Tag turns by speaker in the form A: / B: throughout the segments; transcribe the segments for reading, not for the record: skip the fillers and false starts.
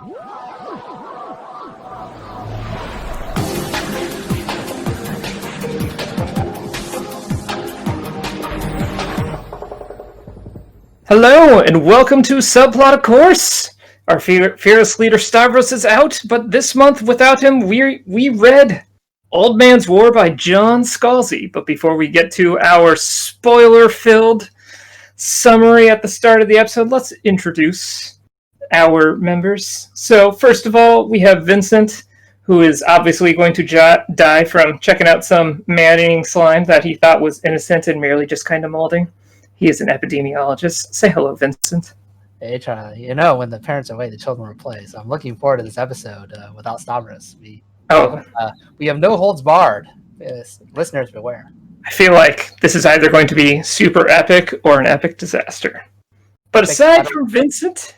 A: Hello, and welcome to Subplot of Course. Our fearless leader Stavros is out, but this month without him, we read Old Man's War by John Scalzi. But before we get to our spoiler-filled summary at the start of the episode, let's introduce our members. So first of all, we have Vincent, who is obviously going to die from checking out some man-eating slime that he thought was innocent and merely just kind of molding. He is an epidemiologist. Say hello, Vincent.
B: Hey, Charlie. You know, when the parents are away, the children will play. So I'm looking forward to this episode without Stavros. We have no holds barred. Listeners, beware.
A: I feel like this is either going to be super epic or an epic disaster. But aside from Vincent,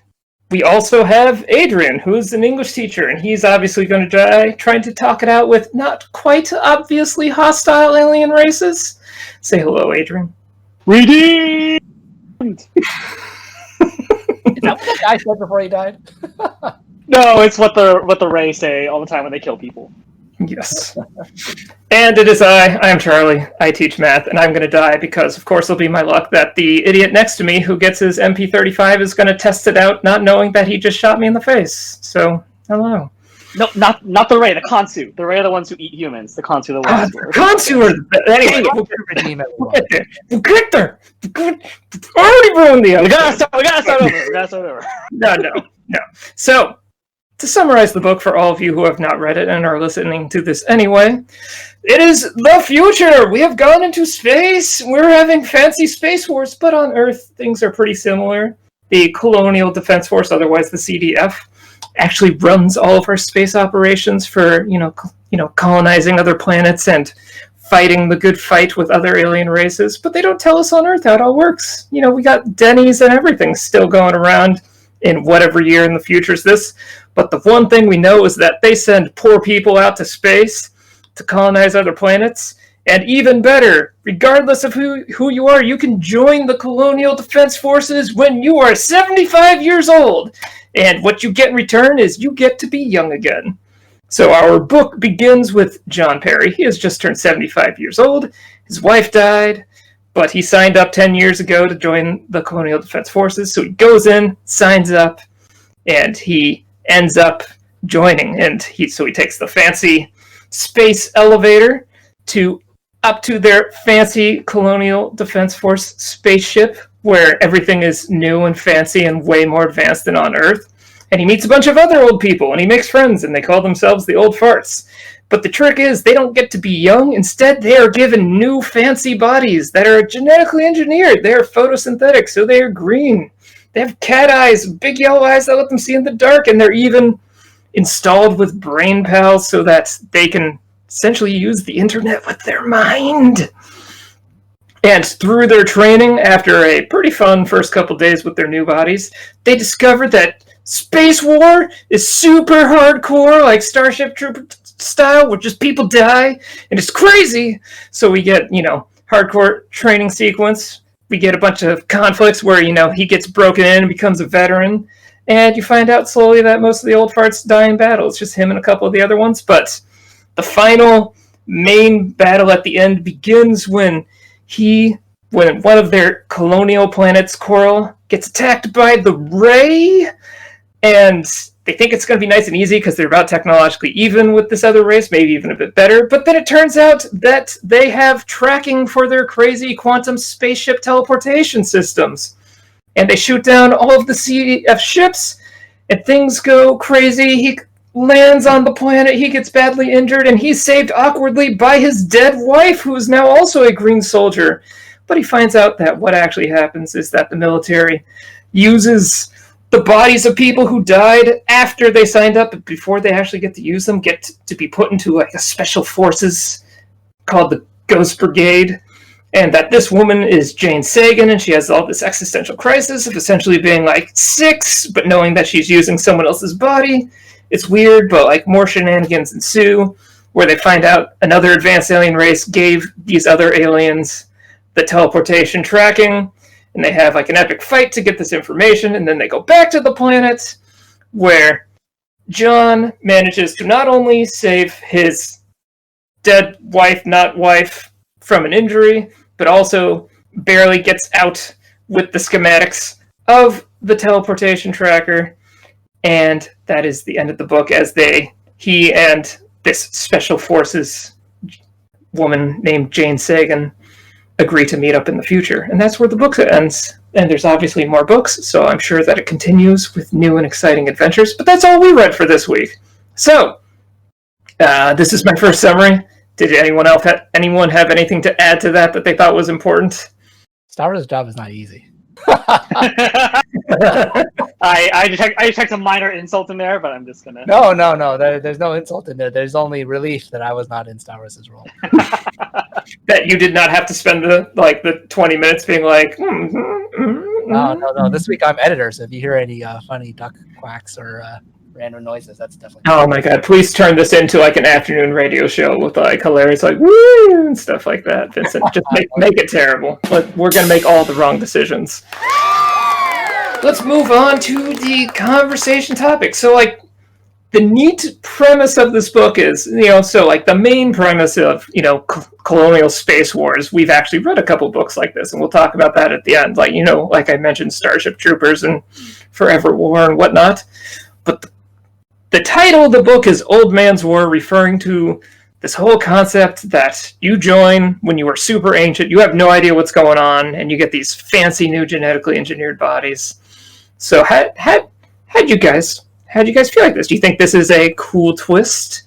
A: we also have Adrian, who is an English teacher, and he's obviously going to die trying to talk it out with not quite obviously hostile alien races. Say hello, Adrian.
C: Redeemed!
B: Is that what that guy said before he died?
C: No, it's what the Ray say all the time when they kill people.
A: Yes. And it is I am Charlie. I teach math, and I'm going to die because, of course, it'll be my luck that the idiot next to me who gets his MP35 is going to test it out, not knowing that he just shot me in the face. So, hello.
C: No, not the Ray, the Khonsu. The Ray are the ones who eat humans. The Khonsu are the ones
A: The Khonsu are the best. Anyway, we'll get there. I already ruined the episode.
C: We gotta start over.
A: No. So, to summarize the book for all of you who have not read it and are listening to this anyway, it is the future! We have gone into space! We're having fancy space wars, but on Earth things are pretty similar. The Colonial Defense Force, otherwise the CDF, actually runs all of our space operations for, colonizing other planets and fighting the good fight with other alien races, but they don't tell us on Earth how it all works. We got Denny's and everything still going around in whatever year in the future is this, but the one thing we know is that they send poor people out to space to colonize other planets, and even better, regardless of who you are, you can join the Colonial Defense Forces when you are 75 years old. And what you get in return is you get to be young again. So our book begins with John Perry. He has just turned 75 years old. His wife died, but he signed up 10 years ago to join the Colonial Defense Forces. So he goes in, signs up, and he ends up joining. And he takes the fancy space elevator up to their fancy Colonial Defense Force spaceship, where everything is new and fancy and way more advanced than on Earth. And he meets a bunch of other old people, and he makes friends, and they call themselves the Old Farts. But the trick is, they don't get to be young. Instead, they are given new fancy bodies that are genetically engineered. They are photosynthetic, so they are green. They have cat eyes, big yellow eyes that let them see in the dark, and they're even installed with BrainPals so that they can essentially use the internet with their mind. And through their training, after a pretty fun first couple days with their new bodies, they discovered that space war is super hardcore, like Starship Trooper style, where just people die, and it's crazy. So we get, hardcore training sequence. We get a bunch of conflicts where, he gets broken in and becomes a veteran. And you find out slowly that most of the old farts die in battle. It's just him and a couple of the other ones. But the final main battle at the end begins when one of their colonial planets, Coral, gets attacked by the Ray, and they think it's going to be nice and easy because they're about technologically even with this other race, maybe even a bit better, but then it turns out that they have tracking for their crazy quantum spaceship teleportation systems, and they shoot down all of the CDF ships, and things go crazy. He lands on the planet, he gets badly injured, and he's saved awkwardly by his dead wife, who is now also a green soldier. But he finds out that what actually happens is that the military uses the bodies of people who died after they signed up, but before they actually get to use them, get to be put into like a special forces called the Ghost Brigade, and that this woman is Jane Sagan, and she has all this existential crisis of essentially being like 6, but knowing that she's using someone else's body. It's weird, but like more shenanigans ensue, where they find out another advanced alien race gave these other aliens the teleportation tracking, and they have like an epic fight to get this information, and then they go back to the planet where John manages to not only save his dead wife, not wife, from an injury, but also barely gets out with the schematics of the teleportation tracker. And that is the end of the book as he and this special forces woman named Jane Sagan agree to meet up in the future. And that's where the book ends. And there's obviously more books, so I'm sure that it continues with new and exciting adventures. But that's all we read for this week. So, this is my first summary. Did anyone have anything to add to that they thought was important?
B: Stavros' job is not easy.
C: I detect a minor insult in there, but I'm just gonna.
B: No. There's no insult in there. There's only relief that I was not in Stavros' role.
A: That you did not have to spend the 20 minutes being like.
B: No. This week I'm editor, so if you hear any funny duck quacks or random noises, that's definitely.
A: Oh my god! Please turn this into an afternoon radio show with hilarious woo and stuff like that, Vincent. Just make it terrible. We're gonna make all the wrong decisions. Let's move on to the conversation topic. So, the neat premise of this book is, the main premise of, colonial space wars. We've actually read a couple books like this, and we'll talk about that at the end. Like I mentioned, Starship Troopers and Forever War and whatnot. But the title of the book is Old Man's War, referring to this whole concept that you join when you are super ancient, you have no idea what's going on, and you get these fancy new genetically engineered bodies. So how'd you guys feel like this? Do you think this is a cool twist?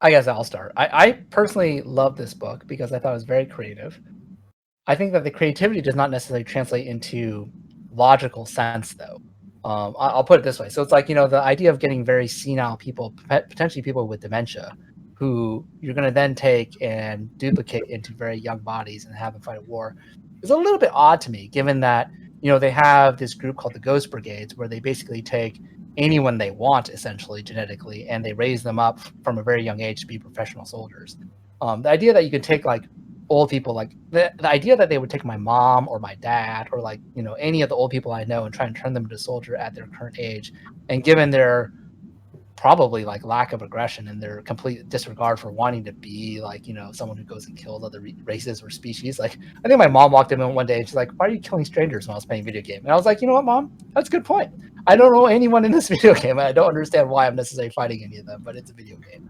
B: I guess I'll start. I personally love this book because I thought it was very creative. I think that the creativity does not necessarily translate into logical sense, though. I'll put it this way. So it's the idea of getting very senile people, potentially people with dementia, who you're going to then take and duplicate into very young bodies and have them fight a war, is a little bit odd to me, given that they have this group called the Ghost Brigades, where they basically take anyone they want, essentially, genetically, and they raise them up from a very young age to be professional soldiers. The idea that you could take, old people, the idea that they would take my mom or my dad or, any of the old people I know and try and turn them into a soldier at their current age, and given their probably lack of aggression and their complete disregard for wanting to be someone who goes and kills other races or species. I think my mom walked in one day and she's like, "Why are you killing strangers when I was playing a video game?" And I was like, "You know what, Mom? That's a good point. I don't know anyone in this video game. I don't understand why I'm necessarily fighting any of them, but it's a video game."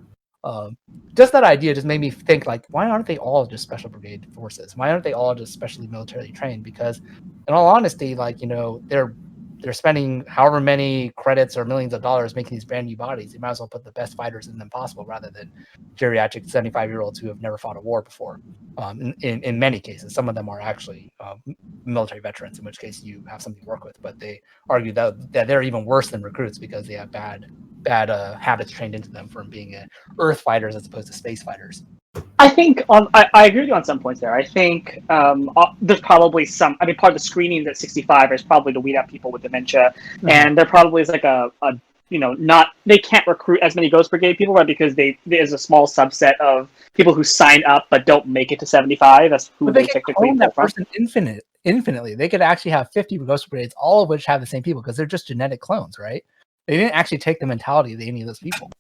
B: Just that idea just made me think, why aren't they all just special brigade forces? Why aren't they all just specially militarily trained? Because in all honesty, they're spending however many credits or millions of dollars making these brand new bodies. You might as well put the best fighters in them possible rather than geriatric 75-year-olds who have never fought a war before. In many cases, some of them are actually military veterans, in which case you have something to work with. But they argue that they're even worse than recruits because they have bad habits trained into them from being Earth fighters as opposed to space fighters.
C: I think I agree with you on some points there. I think there's probably part of the screening at 65 is probably to weed out people with dementia, and there probably is they can't recruit as many Ghost Brigade people, right? Because there's a small subset of people who sign up but don't make it to 75. That's who they technically
B: clone that person infinitely. They could actually have 50 Ghost Brigades, all of which have the same people because they're just genetic clones, right? They didn't actually take the mentality of any of those people.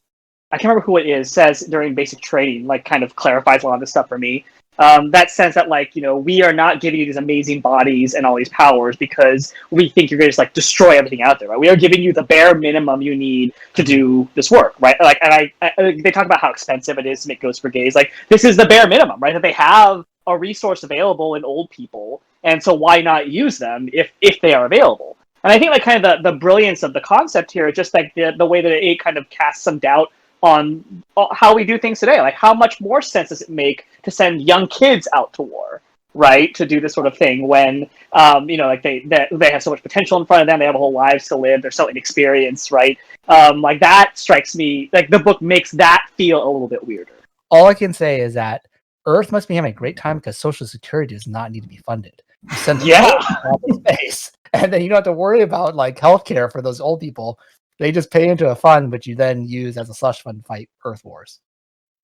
C: I can't remember who it is, says during basic training, kind of clarifies a lot of this stuff for me. That sense that, we are not giving you these amazing bodies and all these powers because we think you're going to just, destroy everything out there, right? We are giving you the bare minimum you need to do this work, right? And they talk about how expensive it is to make Ghost Brigades. This is the bare minimum, right? That they have a resource available in old people, and so why not use them if they are available? And I think, kind of the brilliance of the concept here is just, the way that it kind of casts some doubt on how we do things today. How much more sense does it make to send young kids out to war, right? To do this sort of thing when, they have so much potential in front of them. They have a whole lives to live. They're so inexperienced, right? That strikes me, the book makes that feel a little bit weirder.
B: All I can say is that Earth must be having a great time because Social Security does not need to be funded. You send them out to space, and then you don't have to worry about healthcare for those old people. They just pay into a fund, which you then use as a slush fund to fight Earth wars.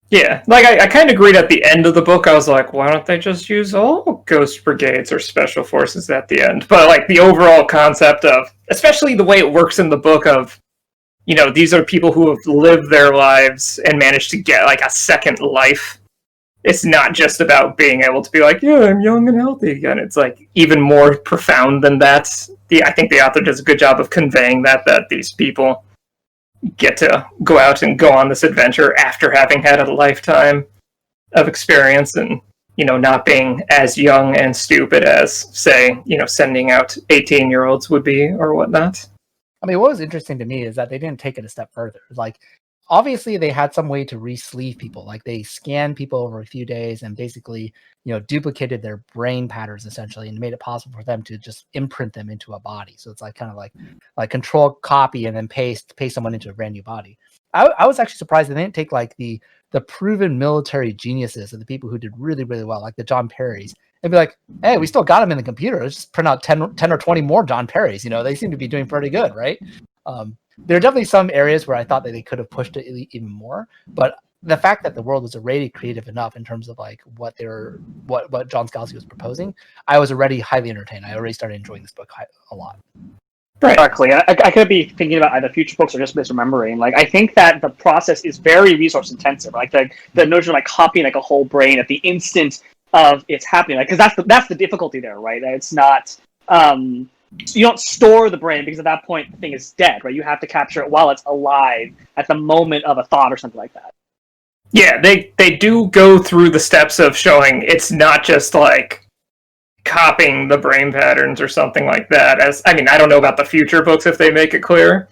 A: Yeah, I kind of agreed at the end of the book. I was like, why don't they just use all Ghost Brigades or Special Forces at the end? But the overall concept of, especially the way it works in the book of, these are people who have lived their lives and managed to get like a second life. It's not just about being able to be like, yeah, I'm young and healthy again. It's like even more profound than that. I think the author does a good job of conveying that these people get to go out and go on this adventure after having had a lifetime of experience and, not being as young and stupid as, say, sending out 18-year-olds would be or whatnot.
B: I mean, what was interesting to me is that they didn't take it a step further. Like, obviously, they had some way to re-sleeve people. Like, they scanned people over a few days and basically, duplicated their brain patterns essentially, and made it possible for them to just imprint them into a body. So it's like kind of like control copy and then paste someone into a brand new body. I was actually surprised they didn't take like the proven military geniuses and the people who did really, really well, like the John Perrys, and be like, hey, we still got them in the computer. Let's just print out 10 or 20 more John Perrys. They seem to be doing pretty good, right? There are definitely some areas where I thought that they could have pushed it even more, but the fact that the world was already creative enough in terms of like what John Scalzi was proposing, I was already highly entertained. I already started enjoying this book a lot.
C: Right. Exactly. I could be thinking about either future books or just misremembering. Like, I think that the process is very resource intensive. Like the notion of like copying like a whole brain at the instant of it's happening. Like, because that's the difficulty there, right? It's not. You don't store the brain because at that point the thing is dead, right? You have to capture it while it's alive at the moment of a thought or something like that.
A: Yeah, they do go through the steps of showing it's not just like copying the brain patterns or something like that. I don't know about the future books if they make it clear,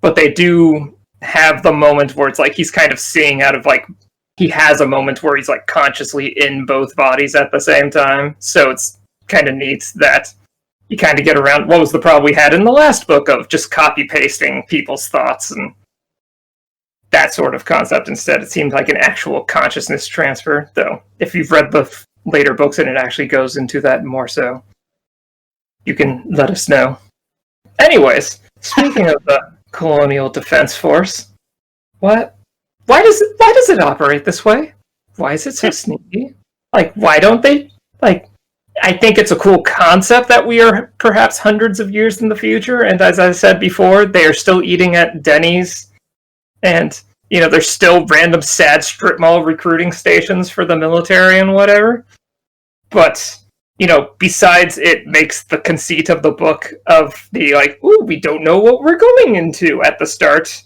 A: but they do have the moment where it's like he's kind of seeing out of like he has a moment where he's like consciously in both bodies at the same time. So it's kind of neat that you kind of get around what was the problem we had in the last book of just copy pasting people's thoughts and that sort of concept. Instead, it seemed like an actual consciousness transfer, though. If you've read the later books and it actually goes into that more so, you can let us know. Anyways, speaking of the Colonial Defense Force, why does it operate this way? Why is it so sneaky? Like, why don't they, like, I think it's a cool concept that we are perhaps hundreds of years in the future, and as I said before, they are still eating at Denny's, and, there's still random sad strip mall recruiting stations for the military and whatever. But, besides it makes the conceit of the book of the, like, ooh, we don't know what we're going into at the start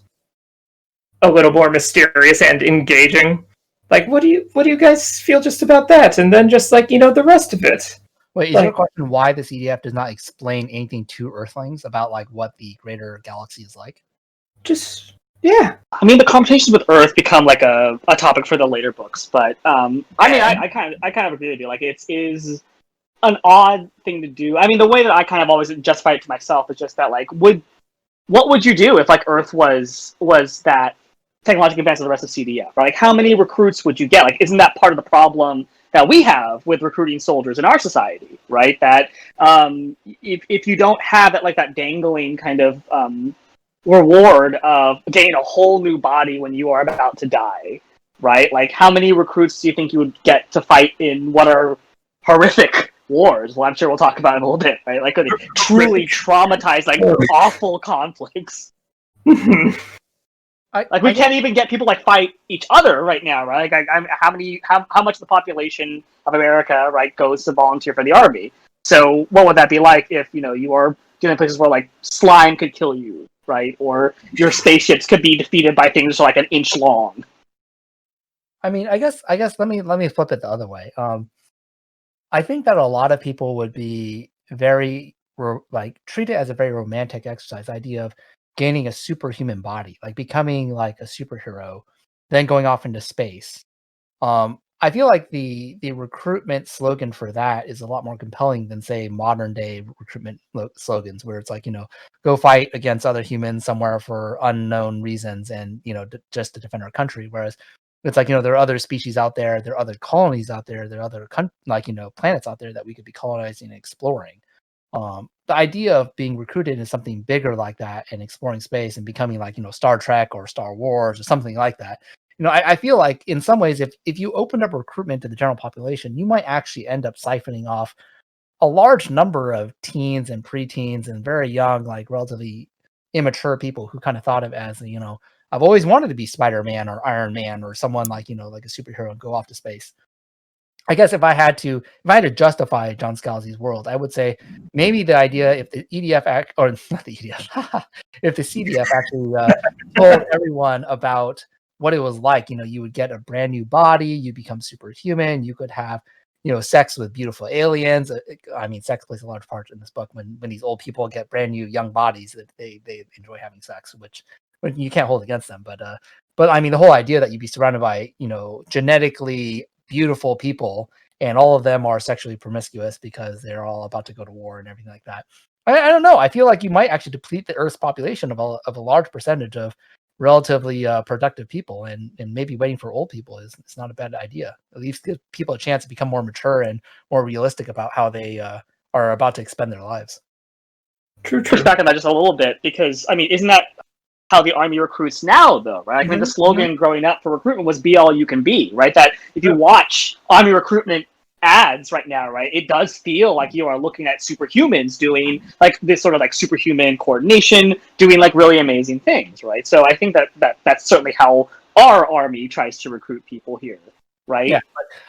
A: a little more mysterious and engaging. Like, what do you guys feel just about that? And then just like, the rest of it.
B: Wait, is your question why this EDF does not explain anything to Earthlings about like what the greater galaxy is like?
A: Just yeah.
C: I mean, the conversations with Earth become like a topic for the later books, but I kind of agree with you. Like, it is an odd thing to do. I mean, the way that I kind of always justify it to myself is just that like, what would you do if like Earth was that technologically advanced as the rest of CDF? Right? Like, how many recruits would you get? Like, isn't that part of the problem that we have with recruiting soldiers in our society? Right? That if you don't have that, like, that dangling kind of reward of getting a whole new body when you are about to die, right? Like, how many recruits do you think you would get to fight in what are horrific wars? Well, I'm sure we'll talk about it in a little bit, right? Like, truly traumatized, like, awful conflicts. We can't even get people like fight each other right now, right? Like, how much of the population of America, right, goes to volunteer for the army? So, what would that be like if you are dealing in places where like slime could kill you, right? Or your spaceships could be defeated by things like an inch long.
B: I mean, I guess let me flip it the other way. I think that a lot of people would be very treat it as a very romantic exercise. The idea of gaining a superhuman body, like becoming like a superhero, then going off into space. I feel like the recruitment slogan for that is a lot more compelling than, say, modern day recruitment slogans, where it's like, go fight against other humans somewhere for unknown reasons, and just to defend our country. Whereas it's like, there are other species out there, there are other colonies out there, there are other planets out there that we could be colonizing and exploring. The idea of being recruited in something bigger like that and exploring space and becoming like, Star Trek or Star Wars or something like that. I feel like in some ways, if you opened up recruitment to the general population, you might actually end up siphoning off a large number of teens and preteens and very young, like relatively immature people who kind of thought of it as, I've always wanted to be Spider-Man or Iron Man or someone like, like a superhero and go off to space. I guess if I had to justify John Scalzi's world, I would say maybe the idea if the EDF or not the EDF, if the CDF actually told everyone about what it was like, you would get a brand new body, you become superhuman, you could have, sex with beautiful aliens. I mean, sex plays a large part in this book when these old people get brand new young bodies that they enjoy having sex, which you can't hold against them. But I mean, the whole idea that you'd be surrounded by, genetically beautiful people and all of them are sexually promiscuous because they're all about to go to war and everything like that. I don't know. I feel like you might actually deplete the Earth's population of a large percentage of relatively productive people, and maybe waiting for old people is not a bad idea. At least give people a chance to become more mature and more realistic about how they are about to expend their lives.
A: True.
C: Push back on that just a little bit, because I mean, isn't that how the Army recruits now, though, right? I mean, the slogan growing up for recruitment was "Be all you can be," right? That if you watch Army recruitment ads right now, right, it does feel like you are looking at superhumans doing like this sort of like superhuman coordination, doing like really amazing things, right? So I think that's certainly how our Army tries to recruit people here, right?
B: Yeah.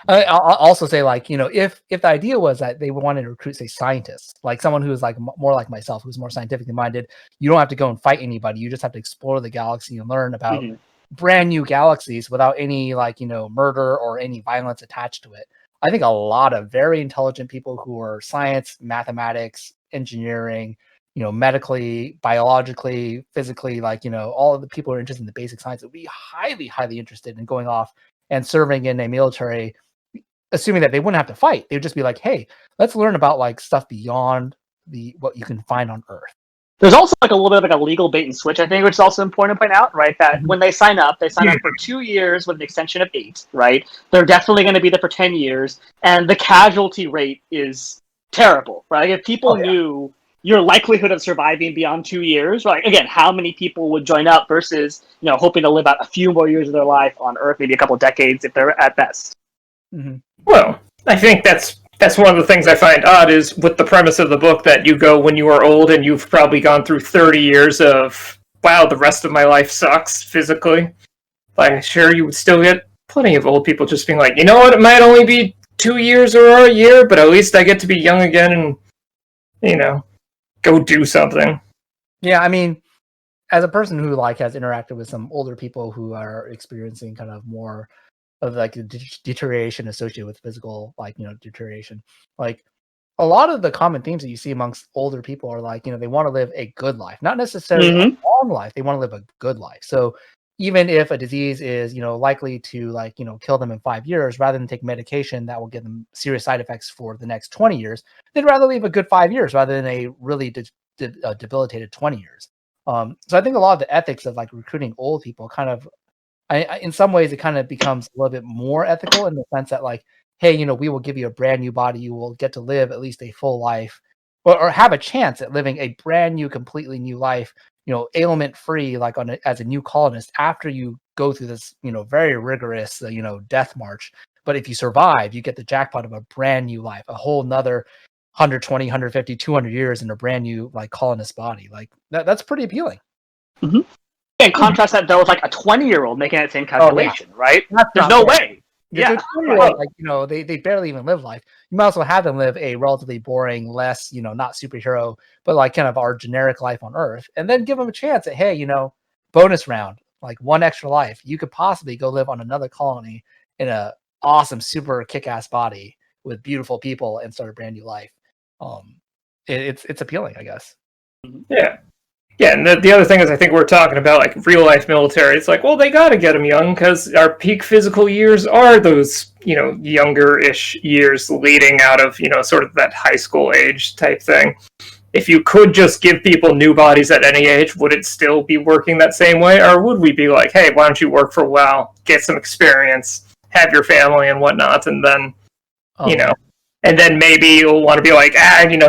B: I'll also say, like, if the idea was that they wanted to recruit, say, scientists, like someone who is like more like myself, who's more scientifically minded, you don't have to go and fight anybody. You just have to explore the galaxy and learn about brand new galaxies without any like, murder or any violence attached to it. I think a lot of very intelligent people who are science, mathematics, engineering, medically, biologically, physically, like, all of the people who are interested in the basic science would be highly, highly interested in going off and serving in a military, assuming that they wouldn't have to fight. They would just be like, hey, let's learn about like stuff beyond what you can find on Earth.
C: There's also like a little bit of like a legal bait and switch, I think, which is also important to point out, right? That when they sign up for 2 years with an extension of 8, right? They're definitely going to be there for 10 years, and the casualty rate is terrible, right? If people knew your likelihood of surviving beyond 2 years, right? Again, how many people would join up versus, hoping to live out a few more years of their life on Earth, maybe a couple of decades if they're at best.
A: Well, I think that's one of the things I find odd is with the premise of the book that you go when you are old and you've probably gone through 30 years of, wow, the rest of my life sucks physically. I'm sure you would still get plenty of old people just being like, you know what, it might only be 2 years or a year, but at least I get to be young again and, go do something.
B: Yeah, I mean, as a person who like has interacted with some older people who are experiencing kind of more of like a deterioration associated with physical, like, deterioration, like a lot of the common themes that you see amongst older people are like, they want to live a good life, not necessarily a long life. They want to live a good life. So even if a disease is, likely to like, kill them in 5 years, rather than take medication that will give them serious side effects for the next 20 years, they'd rather leave a good 5 years rather than a really debilitated 20 years. So I think a lot of the ethics of like recruiting old people kind of, in some ways, it kind of becomes a little bit more ethical in the sense that like, hey, we will give you a brand new body. You will get to live at least a full life or have a chance at living a brand new, completely new life, ailment free, like as a new colonist after you go through this, very rigorous, death march. But if you survive, you get the jackpot of a brand new life, a whole nother 120, 150, 200 years in a brand new like colonist body. Like that's pretty appealing.
C: And contrast that though with like a 20-year-old making that same calculation, right? There's no way.
B: Yeah, like they barely even live life. You might as well have them live a relatively boring, less not superhero, but like kind of our generic life on Earth, and then give them a chance at, hey, bonus round, like one extra life. You could possibly go live on another colony in a awesome, super kick-ass body with beautiful people and start a brand new life. It's appealing, I guess.
A: Yeah, and the other thing is I think we're talking about like real life military. It's like, well, they got to get them young because our peak physical years are those, younger-ish years leading out of, sort of that high school age type thing. If you could just give people new bodies at any age, would it still be working that same way? Or would we be like, hey, why don't you work for a while, get some experience, have your family and whatnot, and then, and then maybe you'll want to be like,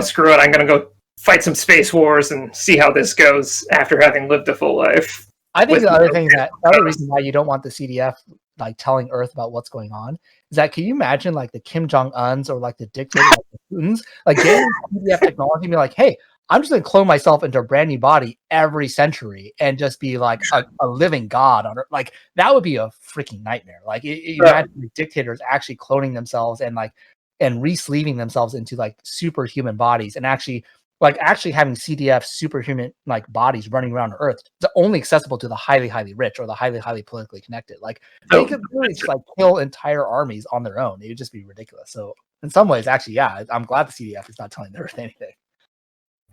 A: screw it, I'm going to go fight some space wars and see how this goes after having lived a full life.
B: I think the other reason why you don't want the CDF like telling Earth about what's going on is that, can you imagine like the Kim Jong-uns or like the dictators, like the Putins, like getting CDF technology and be like, hey, I'm just going to clone myself into a brand new body every century and just be like a living god on Earth. Like that would be a freaking nightmare. Like you imagine like, dictators actually cloning themselves and like and re-sleeving themselves into like superhuman bodies and actually having CDF superhuman like bodies running around Earth. It's only accessible to the highly, highly rich or the highly, highly politically connected. Like they could really just like kill entire armies on their own. It would just be ridiculous. So in some ways, actually, yeah, I'm glad the CDF is not telling the Earth anything.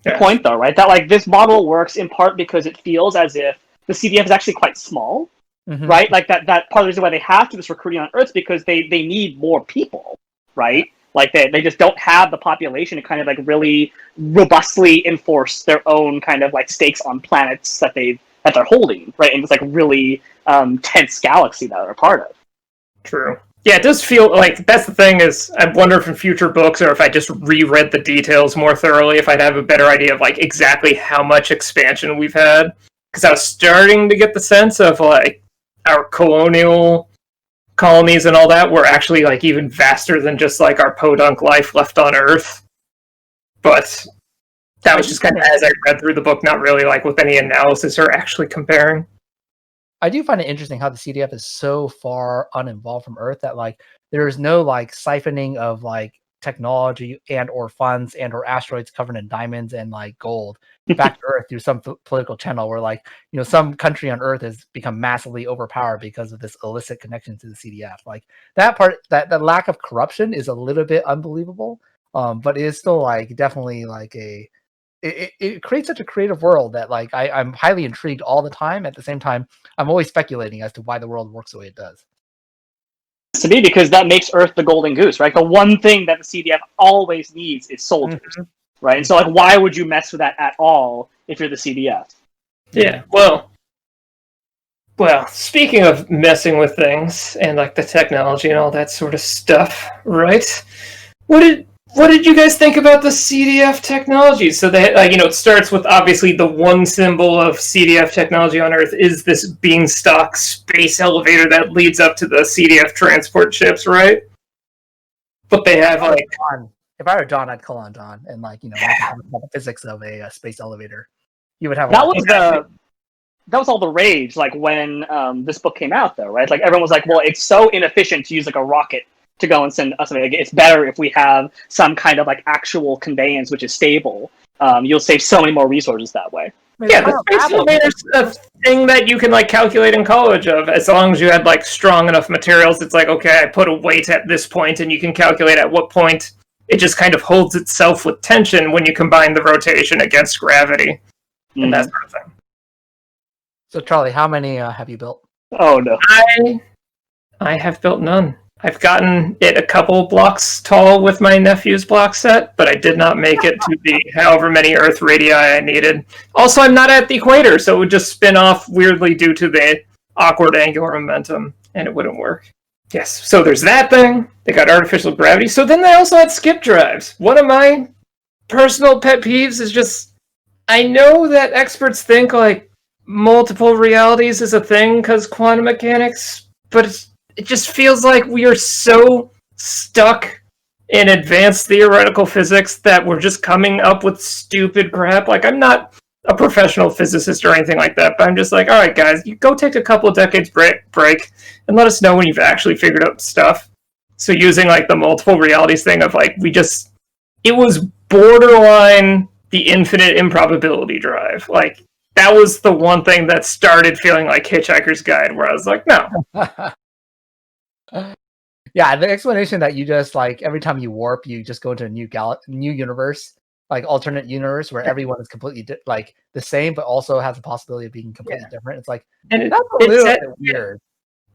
C: The point though, right? That like this model works in part because it feels as if the CDF is actually quite small, right? Like that part of the reason why they have to do this recruiting on Earth because they need more people, right? Like they just don't have the population to kind of like really robustly enforce their own kind of like stakes on planets that they're holding, right? In this like really tense galaxy that they're a part of.
A: True. Yeah, it does feel like that's the thing is I wonder if in future books or if I just reread the details more thoroughly, if I'd have a better idea of like exactly how much expansion we've had. Because I was starting to get the sense of like our colonial colonies and all that were actually like even vaster than just like our podunk life left on Earth. But that was just kind of as I read through the book, not really like with any analysis or actually comparing.
B: I do find it interesting how the CDF is so far uninvolved from Earth that like there is no like siphoning of like technology and or funds and or asteroids covered in diamonds and like gold back to Earth through some political channel where like some country on Earth has become massively overpowered because of this illicit connection to the CDF. Like that part, that lack of corruption is a little bit unbelievable, but it is still like definitely like it creates such a creative world that like I'm highly intrigued all the time. At the same time, I'm always speculating as to why the world works the way it does.
C: To me, because that makes Earth the golden goose, right? The one thing that the CDF always needs is soldiers, right? And so, like, why would you mess with that at all if you're the CDF?
A: Yeah, well, speaking of messing with things and like the technology and all that sort of stuff, right? What did you guys think about the CDF technology? So they, like, it starts with obviously the one symbol of CDF technology on Earth is this beanstalk space elevator that leads up to the CDF transport ships, right? But they have like,
B: if I were John, I'd call on John and like the physics of a space elevator. You would have
C: that was all the rage, like when this book came out, though, right? Like everyone was like, "Well, it's so inefficient to use like a rocket to go and send us. Like, it's better if we have some kind of like actual conveyance which is stable. You'll save so many more resources that way."
A: Yeah, the space elevator's a thing that you can like calculate in college of as long as you had like strong enough materials. It's like, okay, I put a weight at this point, and you can calculate at what point it just kind of holds itself with tension when you combine the rotation against gravity and that sort of thing.
B: So, Charlie, how many have you built?
C: Oh no,
A: I have built none. I've gotten it a couple blocks tall with my nephew's block set, but I did not make it to the however many Earth radii I needed. Also, I'm not at the equator, so it would just spin off weirdly due to the awkward angular momentum, and it wouldn't work. Yes, so there's that thing. They got artificial gravity. So then they also had skip drives. One of my personal pet peeves is just, I know that experts think like multiple realities is a thing because quantum mechanics, but it just feels like we are so stuck in advanced theoretical physics that we're just coming up with stupid crap. Like, I'm not a professional physicist or anything like that, but I'm just like, all right, guys, you go take a couple of decades break and let us know when you've actually figured out stuff. So using like the multiple realities thing of like, it was borderline the infinite improbability drive. Like, that was the one thing that started feeling like Hitchhiker's Guide, where I was like, no.
B: Yeah, the explanation that you just like every time you warp, you just go into a new universe, like alternate universe where everyone is completely like the same, but also has the possibility of being completely different. It's like, and that's a little bit weird.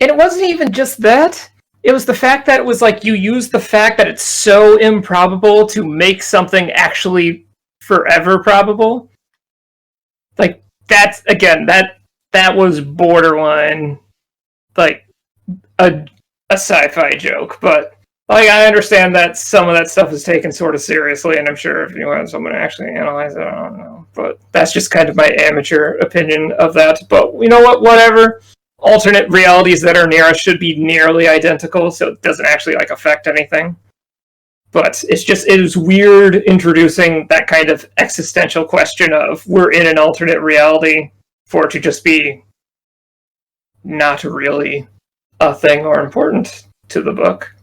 A: And it wasn't even just that. It was the fact that it was like you use the fact that it's so improbable to make something actually forever probable. Like, that's, again, that was borderline, like, a sci-fi joke, but like I understand that some of that stuff is taken sort of seriously, and I'm sure if you want someone to actually analyze it, I don't know. But that's just kind of my amateur opinion of that. But you know what? Whatever. Alternate realities that are near us should be nearly identical, so it doesn't actually like affect anything. But it was weird introducing that kind of existential question of we're in an alternate reality for it to just be not really a thing or important to the book.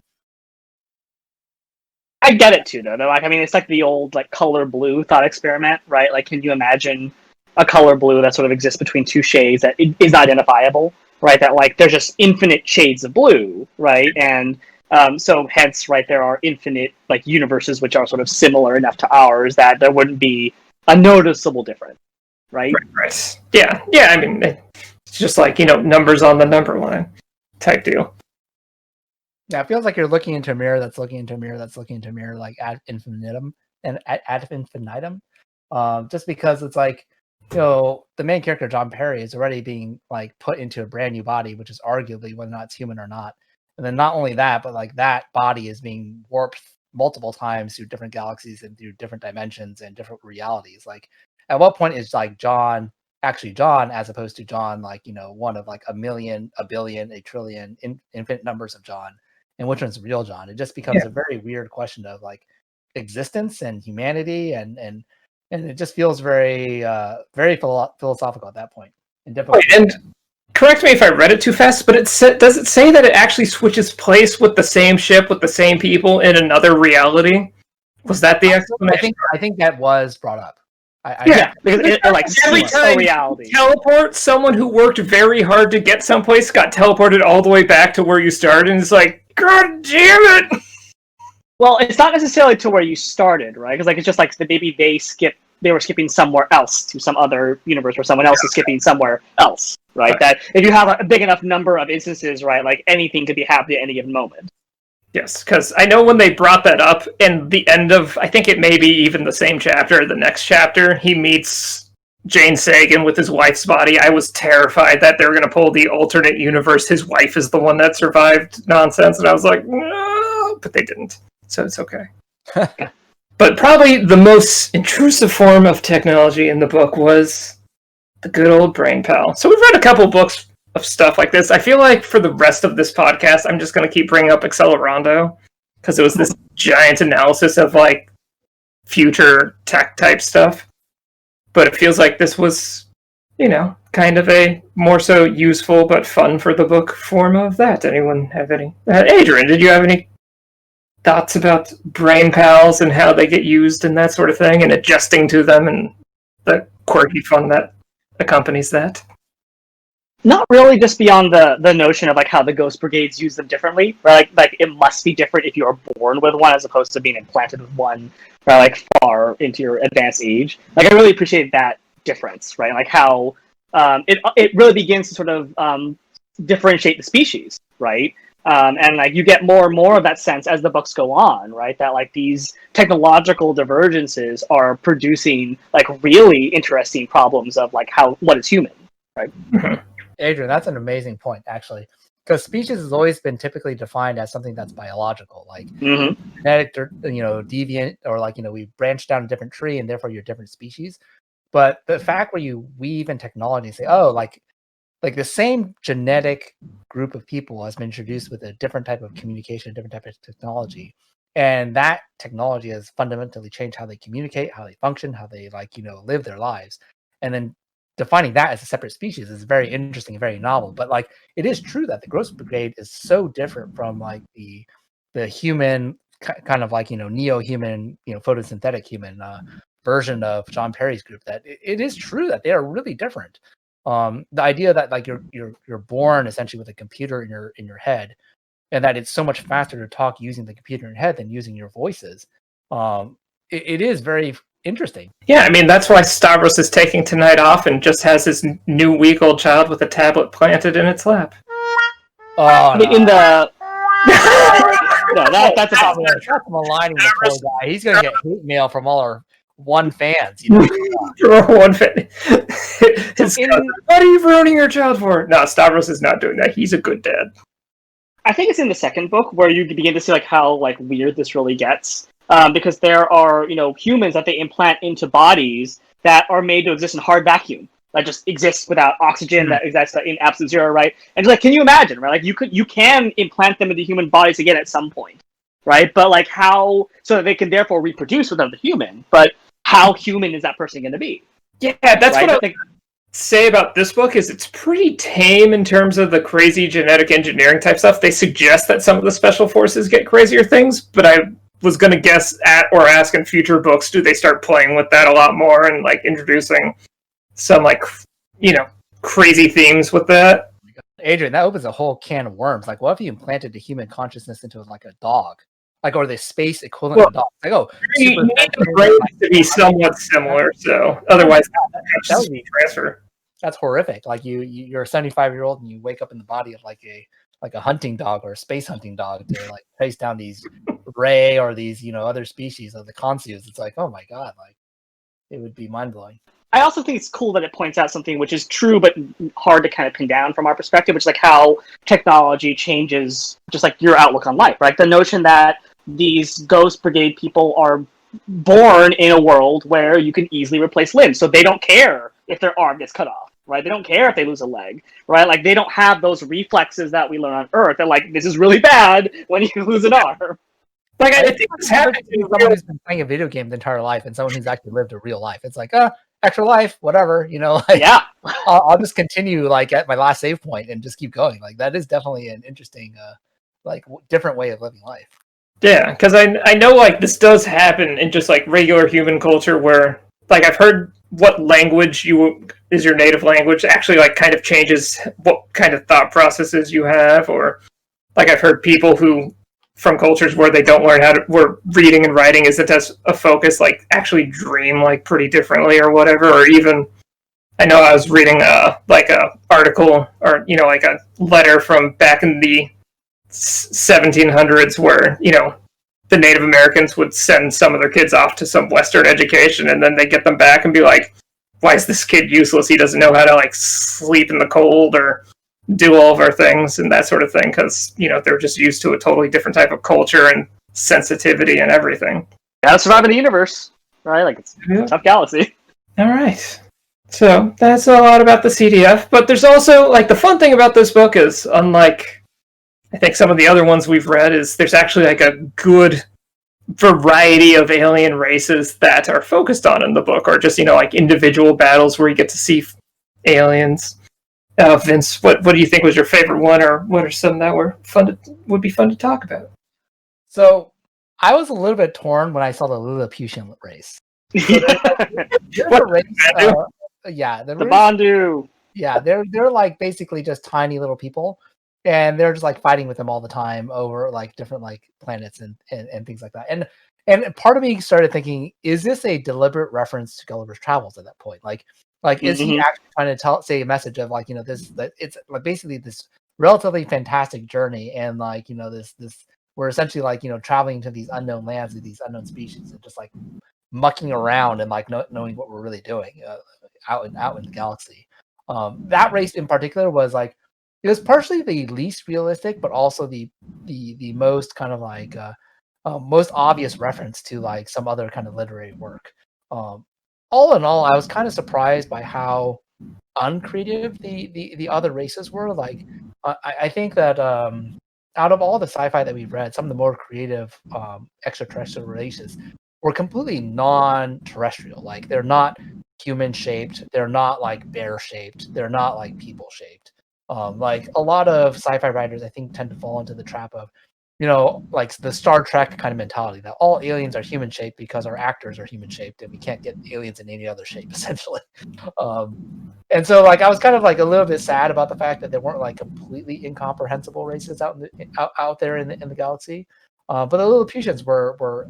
C: I get it too, though. Like, I mean, it's like the old like color blue thought experiment, right? Like, can you imagine a color blue that sort of exists between two shades that is identifiable, right? That like there's just infinite shades of blue, right? And so hence, right, there are infinite like universes which are sort of similar enough to ours that there wouldn't be a noticeable difference, right?
A: Right. Yeah. I mean, it's just like, numbers on the number line type deal.
B: Yeah, it feels like you're looking into a mirror that's looking into a mirror that's looking into a mirror, like ad infinitum and ad infinitum. Just because it's like, the main character John Perry is already being like put into a brand new body, which is arguably whether or not it's human or not. And then not only that, but like that body is being warped multiple times through different galaxies and through different dimensions and different realities. Like, at what point is like John actually John, as opposed to John, like, one of like a million, a billion, a trillion, infinite numbers of John? And which one's real John? It just becomes a very weird question of like existence and humanity, and it just feels very very philosophical at that point and difficult.
A: And correct me if I read it too fast, but does it say that it actually switches place with the same ship with the same people in another reality? Was that the explanation?
B: I think that was brought up.
C: Because it like
A: every time
C: reality.
A: Teleport, someone who worked very hard to get someplace got teleported all the way back to where you started, and it's like, God damn it!
C: Well, it's not necessarily to where you started, right? Because like it's just like maybe they were skipping somewhere else to some other universe where someone else is skipping somewhere else, right? That if you have a big enough number of instances, right, like anything could be happening at any given moment.
A: Yes, because I know when they brought that up in the end of, I think it may be even the same chapter, the next chapter, he meets Jane Sagan with his wife's body. I was terrified that they were going to pull the alternate universe, his wife is the one that survived nonsense, and I was like, no, but they didn't, so it's okay. But probably the most intrusive form of technology in the book was the good old BrainPal. So we've read a couple books of stuff like this. I feel like for the rest of this podcast, I'm just going to keep bringing up Accelerando, because it was this giant analysis of like future tech type stuff. But it feels like this was, kind of a more so useful but fun for the book form of that. Anyone have any? Adrian, did you have any thoughts about BrainPals and how they get used and that sort of thing, and adjusting to them and the quirky fun that accompanies that?
C: Not really, just beyond the notion of like how the Ghost Brigades use them differently, right? Like it must be different if you are born with one as opposed to being implanted with one, right? Like far into your advanced age. Like I really appreciate that difference, right? Like how it really begins to sort of differentiate the species, right? And like you get more and more of that sense as the books go on, right? That like these technological divergences are producing like really interesting problems of like what is human, right?
B: Adrian, that's an amazing point, actually, because species has always been typically defined as something that's biological, like genetic, deviant, or like we branch down a different tree and therefore you're a different species. But the fact where you weave in technology and say, oh, like the same genetic group of people has been introduced with a different type of communication, different type of technology, and that technology has fundamentally changed how they communicate, how they function, how they live their lives, and then defining that as a separate species is very interesting and very novel. But like it is true that the Ghost Brigade is so different from like the human kind of like neo-human, photosynthetic human version of John Perry's group, that it is true that they are really different. The idea that like you're born essentially with a computer in your head, and that it's so much faster to talk using the computer in your head than using your voices. It is very interesting.
A: Yeah, I mean, that's why Stavros is taking tonight off and just has his new week-old child with a tablet planted in its lap.
B: Oh, no.
C: In the... no, that's
B: That's maligning the poor guy. He's going to get hate mail from all our one fans.
A: One fan. What are you ruining your child for? No, Stavros is not doing that. He's a good dad.
C: I think it's in the second book where you begin to see like how like weird this really gets. Because there are, humans that they implant into bodies that are made to exist in hard vacuum, that just exists without oxygen, that exists in absolute zero, right? And like, can you imagine, right? Like you can implant them into human bodies again at some point, right? But like how, so that they can therefore reproduce with another human. But how human is that person going to be?
A: Yeah, that's
C: right?
A: what I think. Say about this book is it's pretty tame in terms of the crazy genetic engineering type stuff. They suggest that some of the special forces get crazier things, but I was going to guess at or ask in future books, do they start playing with that a lot more and like introducing some like, you know, crazy themes with that?
B: Adrian, that opens a whole can of worms. Like, what if you implanted the human consciousness into like a dog, like, or the space equivalent of a dog? Like, oh,
A: you need the brains to be somewhat similar, so otherwise
B: that would be
A: transfer.
B: That's horrific. Like you're a 75-year-old and you wake up in the body of like a hunting dog or a space hunting dog to like chase down these ray or these other species of the consus. It's like, oh my god, like it would be mind blowing.
C: I also think it's cool that it points out something which is true but hard to kind of pin down from our perspective, which is like how technology changes just like your outlook on life, right? The notion that these Ghost Brigade people are born in a world where you can easily replace limbs, so they don't care if their arm gets cut off, right? They don't care if they lose a leg, right? Like they don't have those reflexes that we learn on Earth. They're like, this is really bad when you lose an arm.
B: Like I think this happens to someone who's been playing a video game the entire life and someone who's actually lived a real life. It's like, extra life, whatever, like,
C: yeah.
B: I'll just continue like at my last save point and just keep going. Like that is definitely an interesting, like different way of living life.
A: Yeah, because I know like this does happen in just like regular human culture where like I've heard what language is your native language actually like kind of changes what kind of thought processes you have, or like I've heard people who from cultures where they don't learn where reading and writing isn't as a focus, like actually dream like pretty differently or whatever, or even I know I was reading like a article or like a letter from back in the 1700s where the Native Americans would send some of their kids off to some Western education, and then they get them back and be like, why is this kid useless? He doesn't know how to like sleep in the cold or do all of our things and that sort of thing, because they're just used to a totally different type of culture and sensitivity and everything.
C: Gotta survive in the universe, right? Like it's a tough galaxy.
A: All right. So that's a lot about the CDF, but there's also like the fun thing about this book is, unlike I think some of the other ones we've read, is there's actually like a good variety of alien races that are focused on in the book, or just like individual battles where you get to see aliens. Vince, what do you think was your favorite one, or what are some that would be fun to talk about?
B: So I was a little bit torn when I saw the Lilliputian race. So there's a race, the
C: Bandu.
B: Yeah, they're like basically just tiny little people. And they're just like fighting with them all the time over like different like planets and things like that. And part of me started thinking, is this a deliberate reference to Gulliver's Travels at that point? Like is he actually trying to say a message of like that it's like basically this relatively fantastic journey, and like this we're essentially like traveling to these unknown lands with these unknown species and just like mucking around and like not knowing what we're really doing out in the galaxy. That race in particular was like, it was partially the least realistic, but also the most kind of like most obvious reference to like some other kind of literary work. All in all, I was kind of surprised by how uncreative the other races were. Like, I think that out of all the sci-fi that we've read, some of the more creative extraterrestrial races were completely non-terrestrial. Like, they're not human-shaped. They're not like bear-shaped. They're not like people-shaped. Like a lot of sci-fi writers, I think, tend to fall into the trap of, like the Star Trek kind of mentality that all aliens are human-shaped because our actors are human-shaped and we can't get aliens in any other shape, essentially. And so, like, I was kind of like a little bit sad about the fact that there weren't like completely incomprehensible races out there in the galaxy. But the Lilliputians were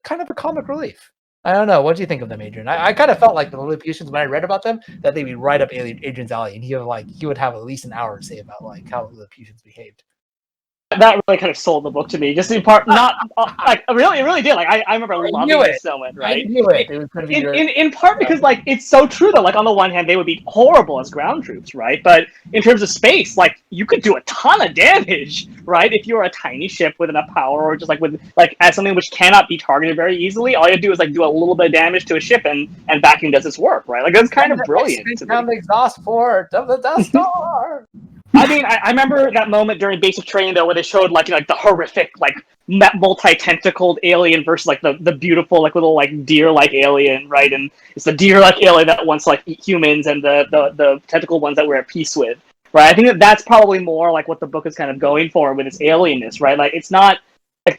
B: kind of a comic relief. I don't know. What do you think of them, Adrian? I kind of felt like the Lilliputians when I read about them that they'd be right up Adrian's alley, and he would have at least an hour to say about like how the Lilliputians behaved.
C: That really kind of sold the book to me, just in part. Not like it really did. Like I remember loving this so much, right?
B: I knew it. It was going to be
C: in part because like it's so true though. Like on the one hand, they would be horrible as ground troops, right? But in terms of space, like you could do a ton of damage, right? If you were a tiny ship with enough power, or just like with like as something which cannot be targeted very easily, all you do is like do a little bit of damage to a ship, and vacuum does its work, right? Like that's kind of brilliant.
B: Down the exhaust port of the Death Star.
C: I mean, I remember that moment during basic training though, where they showed like the horrific multi-tentacled alien versus like the beautiful like little like deer-like alien, right? And it's the deer-like alien that wants to like eat humans, and the tentacle ones that we're at peace with, right? I think that's probably more like what the book is kind of going for with its alienness, right? Like it's not like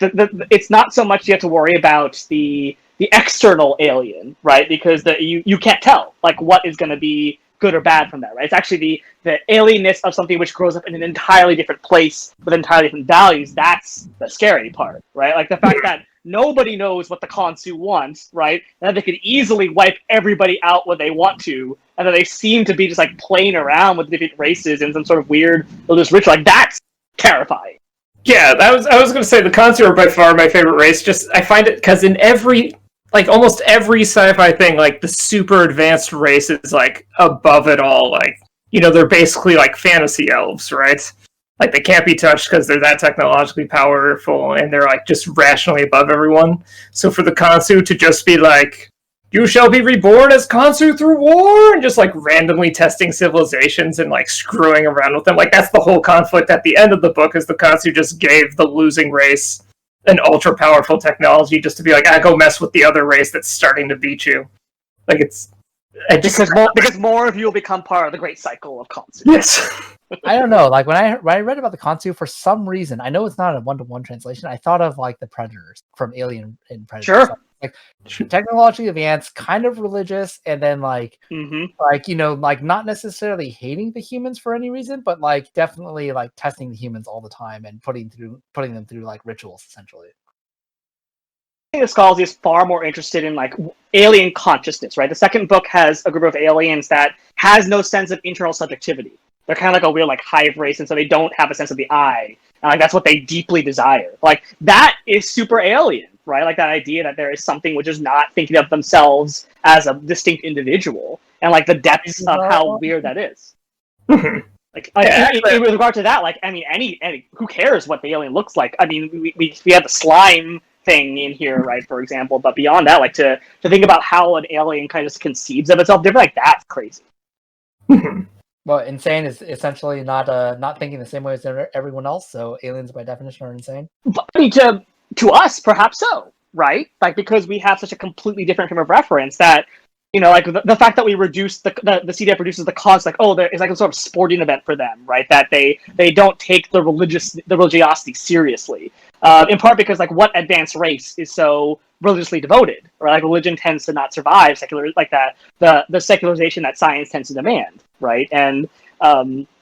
C: it's not so much you have to worry about the external alien, right? Because you can't tell like what is going to be good or bad from that, right? It's actually the alienness of something which grows up in an entirely different place with entirely different values. That's the scary part, right? Like the fact that nobody knows what the Khonsu wants, right? And that they could easily wipe everybody out when they want to, and that they seem to be just like playing around with different races in some sort of weird religious ritual. Like that's terrifying.
A: Yeah, I was going to say the Khonsu are by far my favorite race. Just I find it because in every like almost every sci-fi thing, like the super advanced race is like above it all. Like they're basically like fantasy elves, right? Like they can't be touched because they're that technologically powerful, and they're like just rationally above everyone. So for the Khonsu to just be like, "You shall be reborn as Khonsu through war," and just like randomly testing civilizations and like screwing around with them, like that's the whole conflict at the end of the book. Is the Khonsu just gave the losing race an ultra powerful technology just to be like, go mess with the other race that's starting to beat you. Like
C: because more of you will become part of the great cycle of Khonsu.
A: Yes.
B: I don't know. Like when I read about the Khonsu, for some reason, I know it's not a one-to-one translation. I thought of like the Predators from Alien and Predators.
C: Sure.
B: Like technologically advanced, kind of religious, and then like like not necessarily hating the humans for any reason, but like definitely like testing the humans all the time and putting them through like rituals essentially.
C: I think Scalzi is far more interested in like alien consciousness, right? The second book has a group of aliens that has no sense of internal subjectivity. They're kind of like a weird like hive race, and so they don't have a sense of the I. And like that's what they deeply desire. Like that is super alien, right? Like that idea that there is something which is not thinking of themselves as a distinct individual, and like the depths of how weird that is. Like with regard to that, like I mean, any who cares what the alien looks like? I mean, we have the slime thing in here, right? For example, but beyond that, like to think about how an alien kind of conceives of itself different, like that's crazy.
B: Well, insane is essentially not thinking the same way as everyone else. So aliens, by definition, are insane.
C: But, I mean, to us, perhaps so, right? Like because we have such a completely different frame of reference that like the fact that we reduce the CDF reduces the cost, like it's like a sort of sporting event for them, right? That they don't take the religiosity seriously, in part because like what advanced race is so religiously devoted, right? Like religion tends to not survive the secularization that science tends to demand, right? And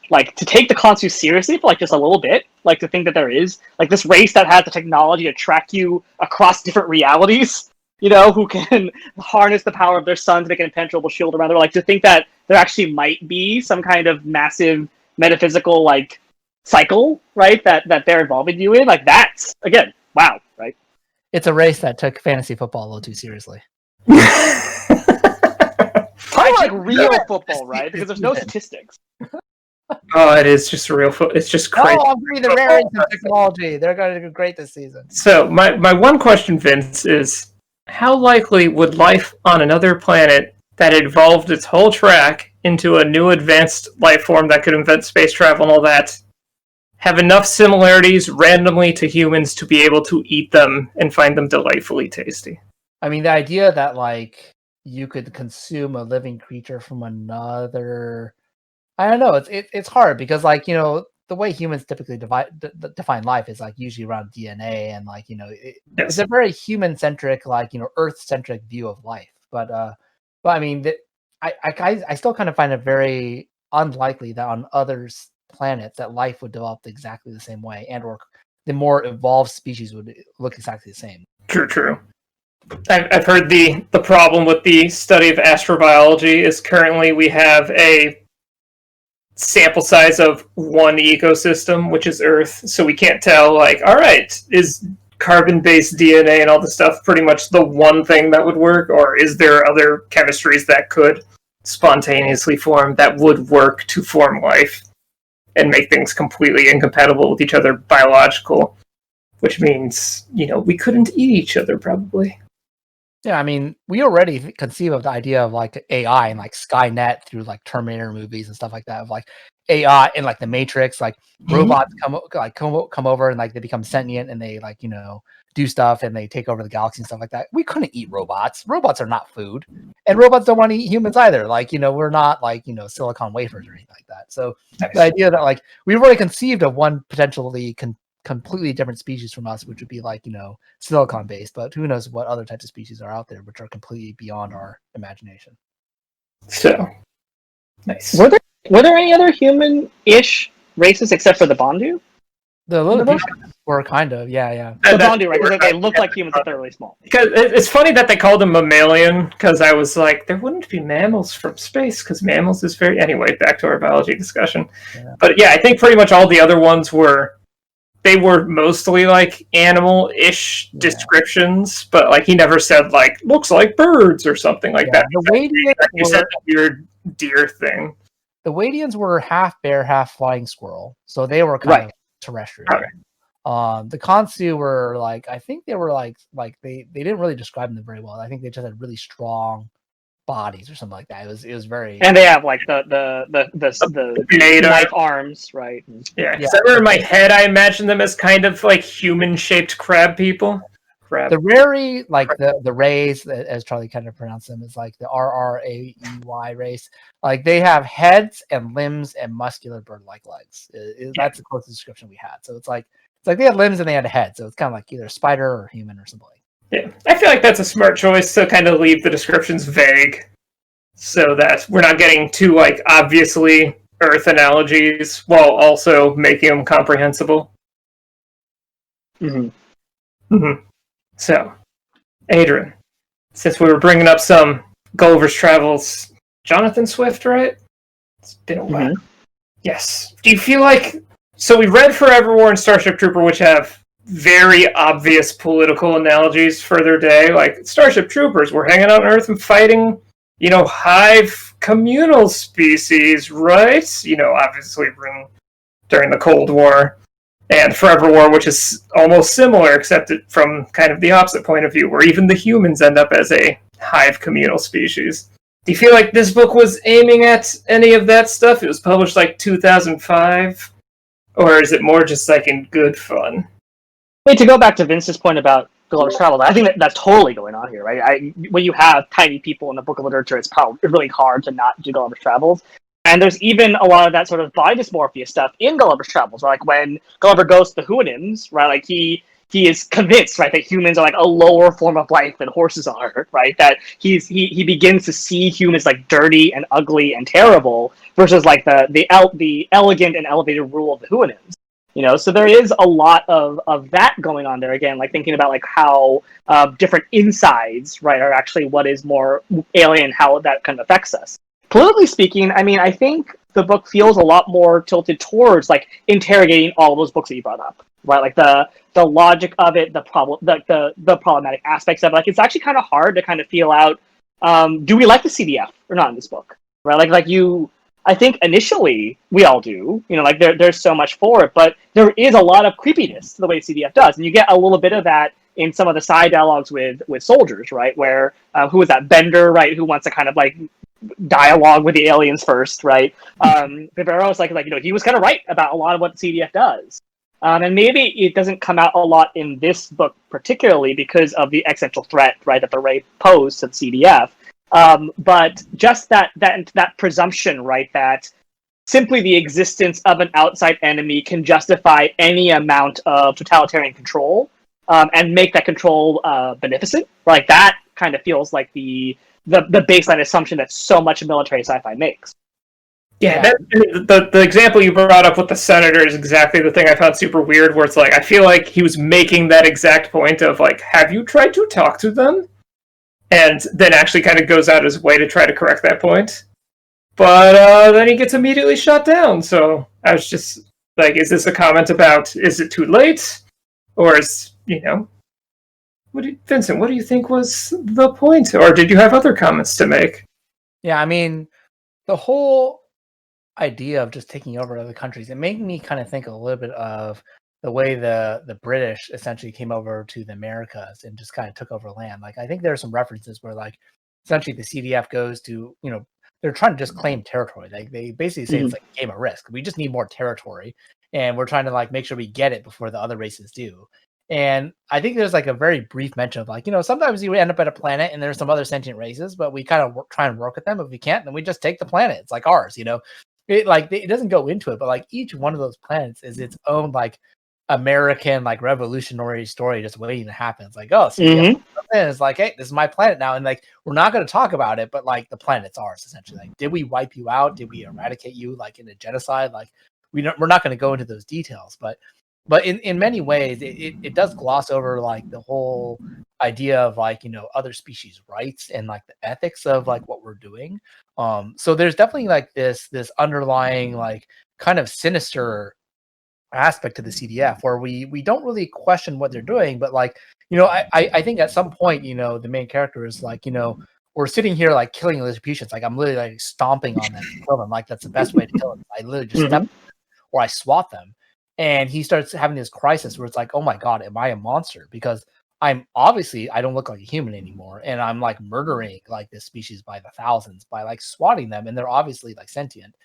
C: like to take the Khonsu seriously for like just a little bit, like to think that there is like this race that has the technology to track you across different realities, who can harness the power of their sun to make an impenetrable shield around them. Like to think that there actually might be some kind of massive metaphysical like cycle, right? That they're involving you in. Like that's again, wow, right?
B: It's a race that took fantasy football a little too seriously.
C: Kind of like real football, right? Because there's no statistics.
A: Oh, it is just real. It's just crazy.
B: Oh, I'm bringing the rarity of technology. They're going to do great this season.
A: So my one question, Vince, is how likely would life on another planet that evolved its whole track into a new advanced life form that could invent space travel and all that have enough similarities randomly to humans to be able to eat them and find them delightfully tasty?
B: I mean, the idea that like you could consume a living creature from another, I don't know. It's hard because like the way humans typically define life is like usually around DNA and like it's a very human centric like Earth centric view of life. But I mean I still kind of find it very unlikely that on others planets that life would develop exactly the same way, and or the more evolved species would look exactly the same.
A: True. I've heard the problem with the study of astrobiology is currently we have a sample size of one ecosystem, which is Earth, so we can't tell, like, all right, is carbon-based DNA and all this stuff pretty much the one thing that would work, or is there other chemistries that could spontaneously form that would work to form life and make things completely incompatible with each other biological, which means, we couldn't eat each other, probably.
B: Yeah, I mean, we already conceive of the idea of like AI and like Skynet through like Terminator movies and stuff like that. Of like AI and like the Matrix, like robots come over and like they become sentient and they like do stuff and they take over the galaxy and stuff like that. We couldn't eat robots. Robots are not food, and robots don't want to eat humans either. Like we're not like silicon wafers or anything like that. So the idea that like we've already conceived of one potentially completely different species from us, which would be like silicon based, but who knows what other types of species are out there which are completely beyond our imagination.
A: So nice.
C: Were there any other human-ish races except for the Bondu?
B: The little people were kind of, yeah.
C: The Bondu, right? Because they look like humans, but they're really small.
A: Because it's funny that they called them mammalian, because I was like, there wouldn't be mammals from space, because mammals is very... Anyway, back to our biology discussion. Yeah. But yeah, I think pretty much all the other ones were mostly like animal-ish descriptions, but like he never said like, looks like birds or something like that.
B: The Wadians
A: you said the weird deer thing.
B: The Wadians were half bear, half flying squirrel, so they were kind of terrestrial.
A: Okay.
B: The Kansu were like, I think they were like they didn't really describe them very well. I think they just had really strong bodies or something like that. It was very,
C: and they have like the knife arms, right?
A: Yeah. Somewhere in my head, I imagine them as kind of like human-shaped crab people.
B: The Rari, like the rays, as Charlie kind of pronounced them, is like the RRAEY race. Like they have heads and limbs and muscular bird-like legs. That's the closest description we had. So it's like they had limbs and they had a head. So it's kind of like either a spider or human or something.
A: Yeah, I feel like that's a smart choice to kind of leave the descriptions vague, so that we're not getting too like obviously Earth analogies while also making them comprehensible. So, Adrian, since we were bringing up some Gulliver's Travels, Jonathan Swift, right? It's been a while. Yes. Do you feel like... So we read Forever War and Starship Trooper, which have very obvious political analogies for their day. Like, Starship Troopers were hanging out on Earth and fighting, hive communal species, right? Obviously during the Cold War. And Forever War, which is almost similar, except from kind of the opposite point of view, where even the humans end up as a hive communal species. Do you feel like this book was aiming at any of that stuff? It was published like 2005? Or is it more just like in good fun?
C: Hey, to go back to Vince's point about Gulliver's Travels, I think that's totally going on here, right? When you have tiny people in a book of literature, it's probably really hard to not do Gulliver's Travels. And there's even a lot of that sort of body dysmorphia stuff in Gulliver's Travels. Like when Gulliver goes to the Houyhnhnms, right? Like he is convinced, right, that humans are like a lower form of life than horses are, right? That he begins to see humans like dirty and ugly and terrible versus like the elegant and elevated rule of the Houyhnhnms. So there is a lot of that going on there. Again, like thinking about like how different insides, right, are actually what is more alien, how that kind of affects us. Politically speaking, I mean, I think the book feels a lot more tilted towards like interrogating all of those books that you brought up, right? Like the logic of it, the problematic aspects of it. Like it's actually kind of hard to kind of feel out, do we like the CDF or not in this book, right? I think initially we all do, like there's so much for it, but there is a lot of creepiness to the way CDF does, and you get a little bit of that in some of the side dialogues with soldiers, right? Where who was that Bender, right? Who wants to kind of like dialogue with the aliens first, right? Vivero is like he was kind of right about a lot of what the CDF does, and maybe it doesn't come out a lot in this book particularly because of the existential threat, right, that the Ray posed to the CDF. But just that presumption, right, that simply the existence of an outside enemy can justify any amount of totalitarian control, and make that control beneficent. Like that kind of feels like the baseline assumption that so much military sci-fi makes.
A: Yeah, the example you brought up with the senator is exactly the thing I found super weird, where it's like, I feel like he was making that exact point of like, have you tried to talk to them? And then actually kind of goes out his way to try to correct that point. But then he gets immediately shot down, so I was just like, is this a comment about, is it too late? Or is, Vincent, what do you think was the point? Or did you have other comments to make?
B: Yeah, I mean, the whole idea of just taking over other countries, it made me kind of think a little bit of the way the British essentially came over to the Americas and just kind of took over land. Like I think there are some references where like essentially the CDF goes to, they're trying to just claim territory. Like they basically say it's like a game of Risk. We just need more territory, and we're trying to like make sure we get it before the other races do. And I think there's like a very brief mention of like, sometimes you end up at a planet and there's some other sentient races, but we kind of try and work with them. If we can't, then we just take the planet. It's like ours, it doesn't go into it, but like each one of those planets is its own like American like revolutionary story just waiting to happen. It's like, oh, so it's like, hey, this is my planet now, and like we're not going to talk about it, but like the planet's ours essentially. Like, did we wipe you out? Did we eradicate you like in a genocide? Like we're not going to go into those details, but in many ways it does gloss over like the whole idea of like other species rights and like the ethics of like what we're doing. So there's definitely like this underlying like kind of sinister aspect to the CDF where we don't really question what they're doing, but like I think at some point the main character is like we're sitting here like killing Lilliputians, like I'm literally like stomping on them to kill them, like that's the best way to kill them. I literally just step or I swat them, and he starts having this crisis where it's like, oh my god, am I a monster? Because I don't look like a human anymore, and I'm like murdering like this species by the thousands by like swatting them, and they're obviously like sentient,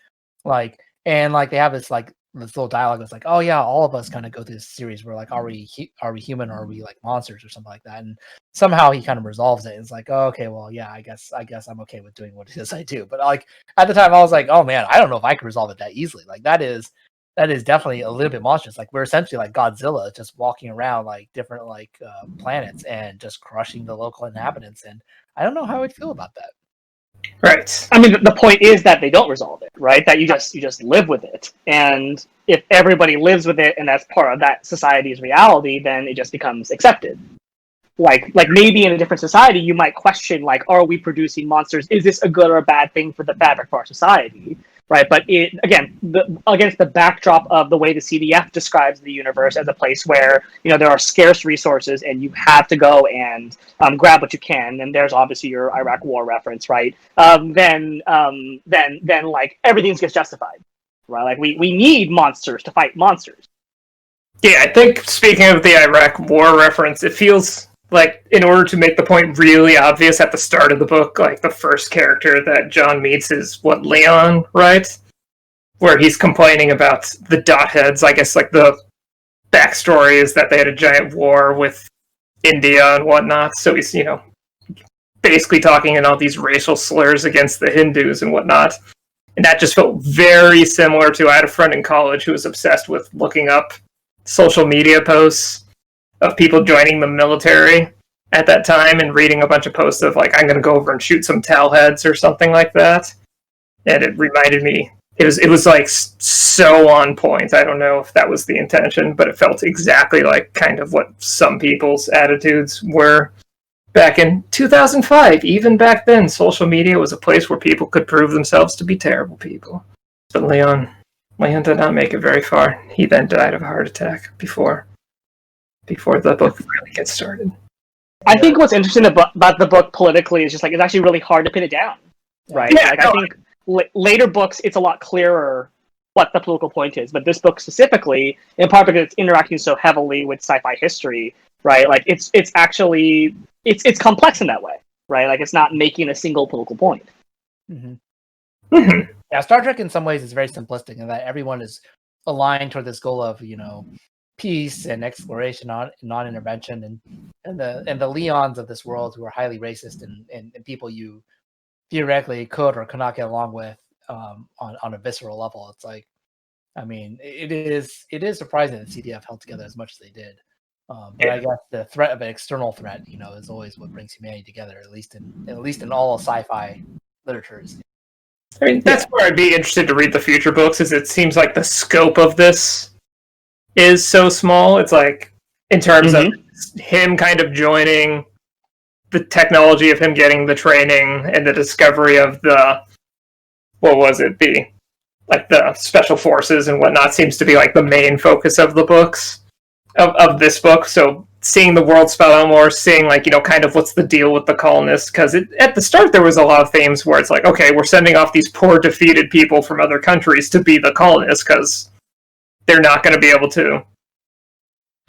B: like, and like they have this little dialogue that's like, oh yeah, all of us kind of go through this series where like, are we human or are we like monsters or something like that? And somehow he kind of resolves it. And it's like, oh, okay, well, yeah, I guess I'm okay with doing what it is I do. But like at the time, I was like, oh man, I don't know if I could resolve it that easily. Like that is definitely a little bit monstrous. Like we're essentially like Godzilla, just walking around like different like planets and just crushing the local inhabitants. And I don't know how I'd feel about that.
A: Right.
C: I mean, the point is that they don't resolve it, right? That you just live with it, and if everybody lives with it, and that's part of that society's reality, then it just becomes accepted. Like maybe in a different society, you might question, like, are we producing monsters? Is this a good or a bad thing for the fabric of our society? Right, but it again, against the backdrop of the way the CDF describes the universe as a place where there are scarce resources and you have to go and grab what you can, and there's obviously your Iraq War reference, right? Then like everything gets justified, right? Like we need monsters to fight monsters.
A: Yeah, I think speaking of the Iraq War reference, it feels like in order to make the point really obvious at the start of the book, like the first character that John meets is Leon, right? Where he's complaining about the dot heads. I guess like the backstory is that they had a giant war with India and whatnot. So he's, basically talking in all these racial slurs against the Hindus and whatnot. And that just felt very similar to, I had a friend in college who was obsessed with looking up social media posts of people joining the military at that time and reading a bunch of posts of like, I'm going to go over and shoot some towel heads or something like that. And it reminded me, it was like so on point. I don't know if that was the intention, but it felt exactly like kind of what some people's attitudes were back in 2005. Even back then, social media was a place where people could prove themselves to be terrible people. But Leon did not make it very far. He then died of a heart attack before the book really gets started.
C: I think what's interesting about the book politically is just like it's actually really hard to pin it down, right?
A: Yeah,
C: like, I think later books it's a lot clearer what the political point is, but this book specifically, in part because it's interacting so heavily with sci-fi history, right? Like it's actually it's complex in that way, right? Like it's not making a single political point.
B: Mm-hmm. Mm-hmm. Yeah, Star Trek in some ways is very simplistic in that everyone is aligned toward this goal of peace and exploration, non-intervention, and the Leons of this world who are highly racist and people you theoretically could or could not get along with on a visceral level. It's like, I mean, it is surprising that CDF held together as much as they did. But I guess the threat of an external threat, is always what brings humanity together, at least in all sci-fi literatures.
A: I mean, that's where I'd be interested to read the future books, is it seems like the scope of this is so small. It's like, in terms of him kind of joining the technology of him getting the training and the discovery of the special forces and whatnot seems to be like the main focus of the books, of this book. So seeing the world spell out more, seeing like, kind of what's the deal with the colonists, because at the start there was a lot of themes where it's like, okay, we're sending off these poor defeated people from other countries to be the colonists because they're not going to be able to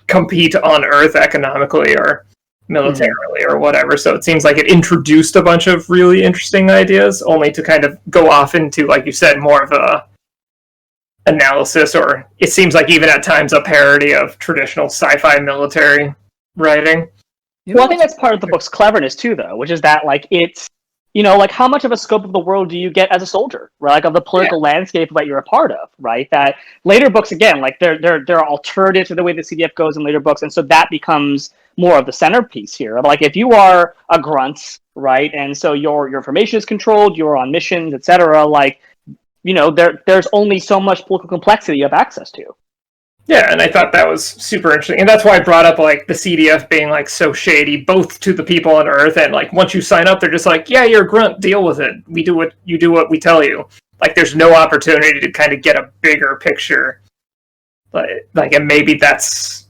A: compete on Earth economically or militarily or whatever. So it seems like it introduced a bunch of really interesting ideas, only to kind of go off into, like you said, more of a analysis, or it seems like even at times a parody of traditional sci-fi military writing.
C: Well, I think that's part of the book's cleverness too, though, which is that like it's, you know, like how much of a scope of the world do you get as a soldier, right? Like of the political landscape that you're a part of, right? That later books, again, like there are alternatives to the way the CDF goes in later books, and so that becomes more of the centerpiece here. Like if you are a grunt, right, and so your information is controlled, you're on missions, etc. Like, you know, there's only so much political complexity you have access to.
A: Yeah, and I thought that was super interesting. And that's why I brought up, like, the CDF being, like, so shady, both to the people on Earth, and, like, once you sign up, they're just like, yeah, you're a grunt, deal with it. You do what we tell you. Like, there's no opportunity to kind of get a bigger picture. Like, and maybe that's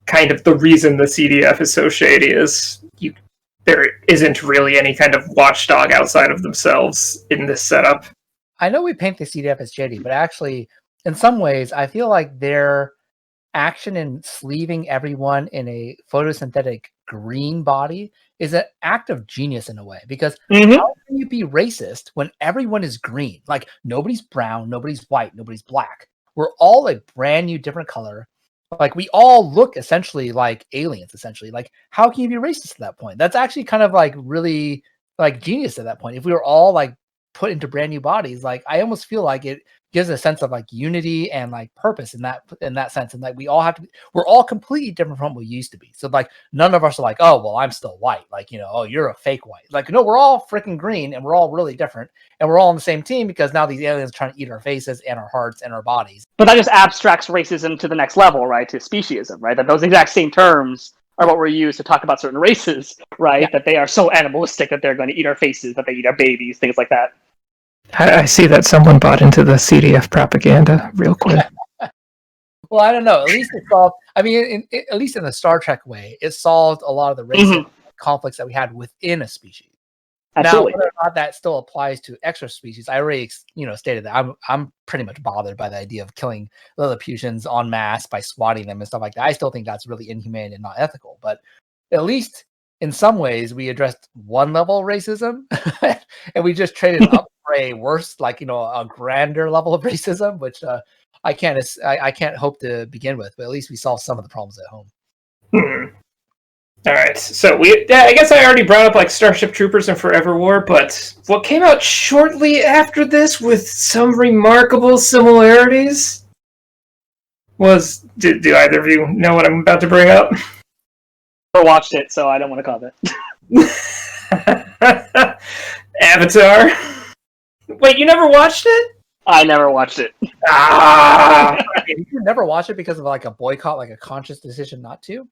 A: kind of the reason the CDF is so shady, is there isn't really any kind of watchdog outside of themselves in this setup.
B: I know we paint the CDF as shady, but actually, in some ways, I feel like their action in sleeving everyone in a photosynthetic green body is an act of genius in a way. Because how can you be racist when everyone is green? Like, nobody's brown, nobody's white, nobody's black. We're all a brand new, different color. Like, we all look essentially like aliens, essentially. Like, how can you be racist at that point? That's actually kind of like really like genius at that point. If we were all like put into brand new bodies, like I almost feel like it gives a sense of like unity and like purpose in that sense, and like we're all completely different from what we used to be. So like none of us are like, oh well, I'm still white, like, you know, oh, you're a fake white. Like, no, we're all freaking green, and we're all really different, and we're all on the same team because now these aliens are trying to eat our faces and our hearts and our bodies.
C: But that just abstracts racism to the next level, right? To speciesism, right? That those exact same terms are what we're used to talk about certain races, right? Yeah. That they are so animalistic that they're going to eat our faces, that they eat our babies, things like that.
A: I see that someone bought into the CDF propaganda real quick.
B: Well, I don't know. At least it solved. I mean, at least in the Star Trek way, it solved a lot of the racial conflicts that we had within a species.
C: Absolutely.
B: Now, whether or not that still applies to extra species, I already, stated that I'm pretty much bothered by the idea of killing Lilliputians en masse by swatting them and stuff like that. I still think that's really inhumane and not ethical. But at least in some ways, we addressed one level of racism, and we just traded up for a worse, like, a grander level of racism, which I can't hope to begin with. But at least we solved some of the problems at home.
A: All right, so I guess I already brought up like Starship Troopers and Forever War, but what came out shortly after this with some remarkable similarities was, do either of you know what I'm about to bring up?
C: I watched it, so I don't want to comment.
A: Avatar. Wait, you never watched it?
C: I never watched it.
B: You never watched it because of like a boycott, like a conscious decision not to?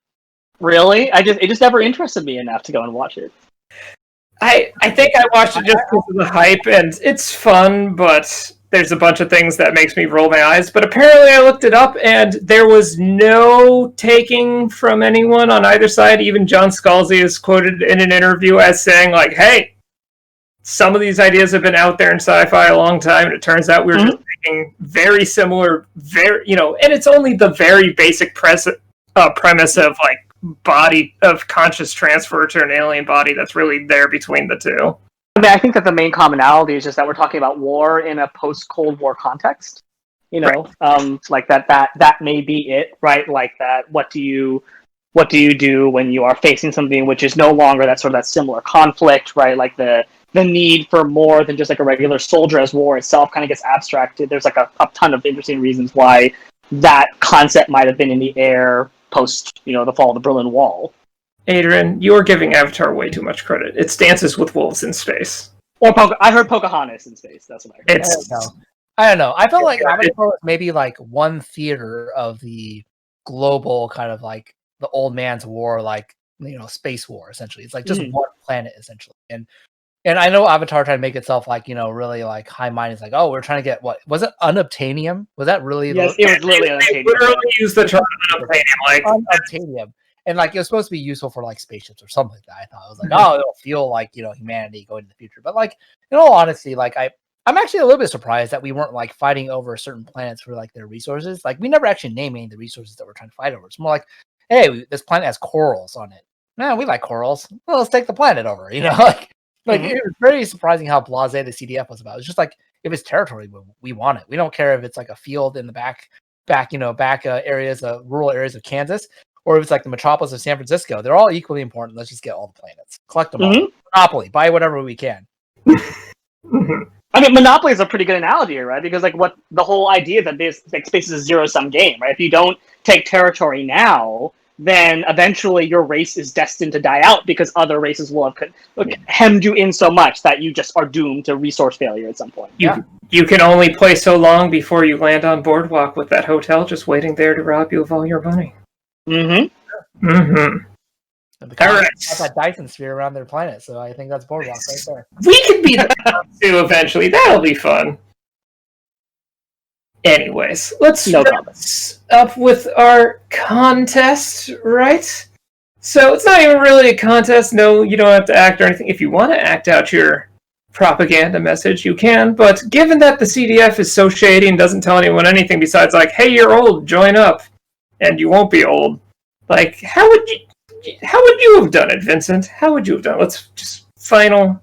C: Really? It just never interested me enough to go and watch it.
A: I think I watched it just because of the hype, and it's fun, but there's a bunch of things that makes me roll my eyes. But apparently I looked it up, and there was no taking from anyone on either side. Even John Scalzi is quoted in an interview as saying, like, hey, some of these ideas have been out there in sci-fi a long time, and it turns out we were just making very similar, and it's only the very basic premise of, like, body of conscious transfer to an alien body that's really there between the two.
C: I mean, I think that the main commonality is just that we're talking about war in a post-Cold War context. Right. Like that may be it, right? Like that. What do you do when you are facing something which is no longer that similar conflict, right? Like the need for more than just like a regular soldier, as war itself kind of gets abstracted. There's like a ton of interesting reasons why that concept might have been in the air post, the fall of the Berlin Wall.
A: Adrian, you're giving Avatar way too much credit. It's Dances with Wolves in space.
C: Or I heard Pocahontas in space. That's what I heard.
B: I don't know. I felt like Avatar was maybe like one theater of the global kind of like the old man's war, like, space war, essentially. It's like just one planet, essentially. And I know Avatar tried to make itself like, really like high-minded. It's like, oh, we're trying to get, what was it, unobtainium? Was that really?
C: Yes, it was literally unobtainium.
A: Literally used the term unobtainium, like
B: unobtainium, and like it was supposed to be useful for like spaceships or something like that. I thought it was like, oh, it'll feel like humanity going to the future. But like, in all honesty, like I'm actually a little bit surprised that we weren't like fighting over certain planets for like their resources. Like we never actually named any of the resources that we're trying to fight over. It's more like, hey, this planet has corals on it. No, we like corals. Well, let's take the planet over. Like it was very surprising how blasé the CDF was about. It's just like if it's territory, we want it. We don't care if it's like a field in the back areas, rural areas of Kansas, or if it's like the metropolis of San Francisco. They're all equally important. Let's just get all the planets, collect them all. Monopoly, buy whatever we can.
C: I mean, Monopoly is a pretty good analogy, right? Because like what the whole idea that this like space is a zero-sum game, right? If you don't take territory now, then eventually your race is destined to die out because other races will have hemmed you in so much that you just are doomed to resource failure at some point.
A: You can only play so long before you land on Boardwalk with that hotel just waiting there to rob you of all your money.
B: Mm-hmm.
A: Mm-hmm.
B: All right. Got that Dyson sphere around their planet, so I think that's Boardwalk right there.
A: We could be the too eventually. That'll be fun. Anyways, let's wrap up with our contest, right? So it's not even really a contest. No, you don't have to act or anything. If you want to act out your propaganda message, you can. But given that the CDF is so shady and doesn't tell anyone anything besides like, hey, you're old, join up. And you won't be old. Like, how would you have done it, Vincent? How would you have done it? Let's just final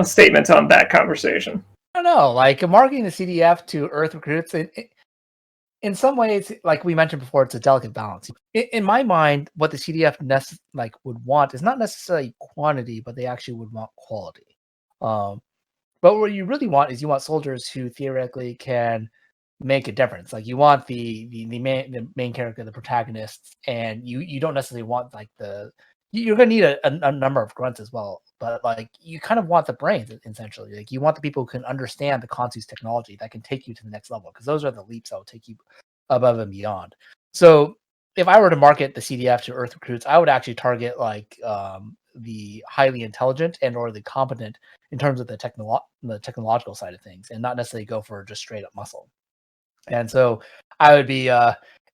A: statement on that conversation.
B: I don't know, like marketing the CDF to Earth recruits, in some ways, like we mentioned before, it's a delicate balance. In my mind, what the CDF would want is not necessarily quantity, but they actually would want quality. But what you really want is you want soldiers who theoretically can make a difference. Like you want the main character, the protagonist, and you don't necessarily want like you're gonna need a number of grunts as well, but like you kind of want the brains essentially. Like you want the people who can understand the Khonsu's technology that can take you to the next level, because those are the leaps that will take you above and beyond. So if I were to market the CDF to Earth recruits, I would actually target like the highly intelligent and or the competent in terms of the technological side of things, and not necessarily go for just straight up muscle. And so I would be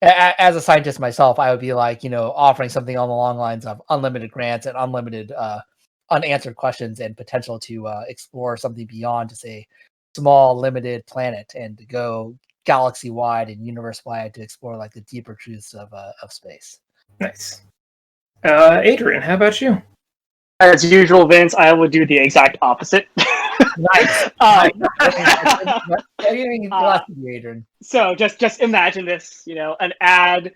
B: as a scientist myself, I would be like, offering something on the long lines of unlimited grants and unlimited unanswered questions and potential to explore something beyond just a small limited planet and to go galaxy wide and universe wide to explore like the deeper truths of space.
A: Nice. Adrian, how about you?
C: As usual, Vince, I would do the exact opposite.
B: Nice. Adrian.
C: So just imagine this, an ad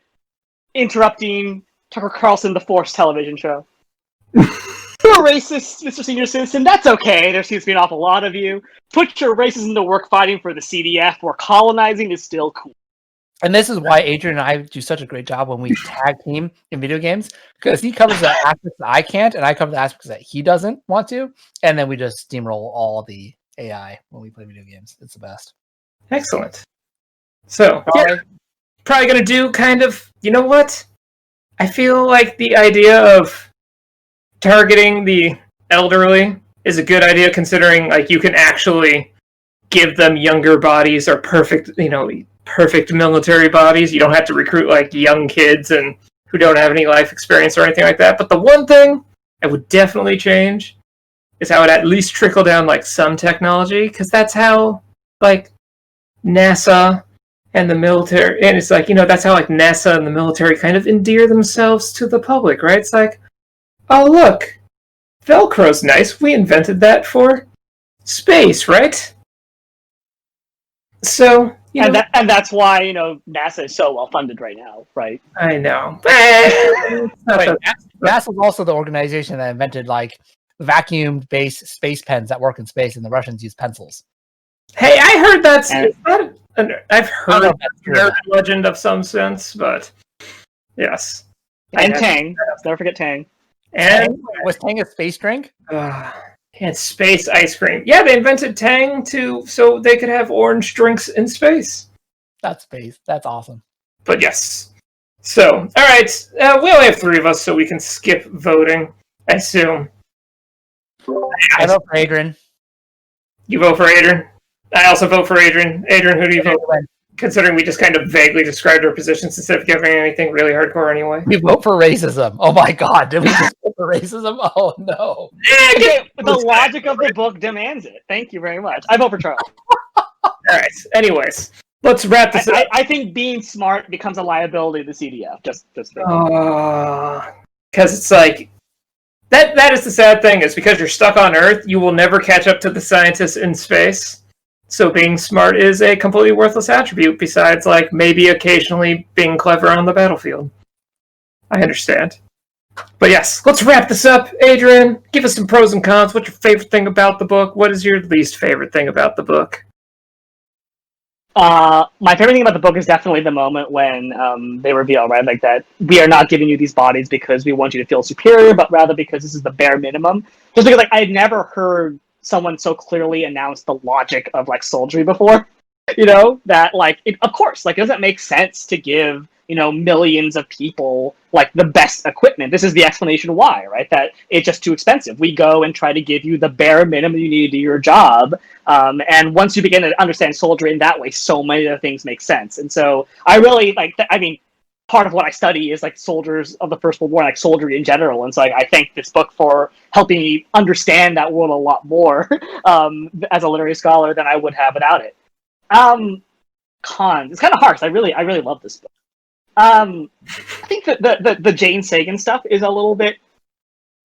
C: interrupting Tucker Carlson, The Force television show. You're racist, Mr. Senior Citizen. That's okay. There seems to be an awful lot of you. Put your racism to work fighting for the CDF, where colonizing is still cool.
B: And this is why Adrian and I do such a great job when we tag team in video games, because he covers the aspects that I can't, and I cover the aspects that he doesn't want to, and then we just steamroll all the AI when we play video games. It's the best.
A: Excellent. So, probably going to do kind of, you know what? I feel like the idea of targeting the elderly is a good idea, considering like you can actually give them younger bodies or perfect military bodies. You don't have to recruit like young kids and who don't have any life experience or anything like that. But the one thing I would definitely change is I would at least trickle down like some technology, because that's how like NASA and the military, and it's like, that's how like NASA and the military kind of endear themselves to the public, right? It's like, oh look, Velcro's nice. We invented that for space, right? So,
C: that's why NASA is so well funded right now, right?
A: I know.
B: NASA is also the organization that invented like vacuum-based space pens that work in space, and the Russians use pencils.
A: Hey, I heard that's. I've heard a legend of some sense, but yes.
C: And Tang. Never forget Tang.
A: And
B: was Tang a space drink?
A: And space ice cream. Yeah, they invented Tang so they could have orange drinks in space.
B: That's space. That's awesome.
A: But yes. So, all right. We only have 3 of us, so we can skip voting, I assume.
B: I vote for Adrian.
A: You vote for Adrian? I also vote for Adrian. Adrian, who do you vote for? Considering we just kind of vaguely described our positions instead of giving anything really hardcore anyway.
B: We vote for racism. Oh my god, did we just racism? Oh no.
C: Okay, the logic of the book demands it. Thank you very much. I vote for Charlie.
A: All right. Anyways, let's wrap this up.
C: I think being smart becomes a liability to the CDF. Just
A: because it's like that is the sad thing, is because you're stuck on Earth, you will never catch up to the scientists in space. So being smart is a completely worthless attribute, besides like maybe occasionally being clever on the battlefield. I understand. But yes, let's wrap this up. Adrian, give us some pros and cons. What's your favorite thing about the book? What is your least favorite thing about the book?
C: My favorite thing about the book is definitely the moment when they reveal, right, like that we are not giving you these bodies because we want you to feel superior, but rather because this is the bare minimum. Just because, like, I had never heard someone so clearly announce the logic of like soldiery before. You know, that like, of course, like, it doesn't make sense to give, you know, millions of people like the best equipment. This is the explanation why, right? That it's just too expensive. We go and try to give you the bare minimum you need to do your job. And once you begin to understand soldiery in that way, so many of the things make sense. And so I really like, I mean, part of what I study is like soldiers of the First World War, like soldiery in general. And so I thank this book for helping me understand that world a lot more as a literary scholar than I would have without it. Cons. It's kind of harsh. I really love this book. I think that the Jane Sagan stuff is a little bit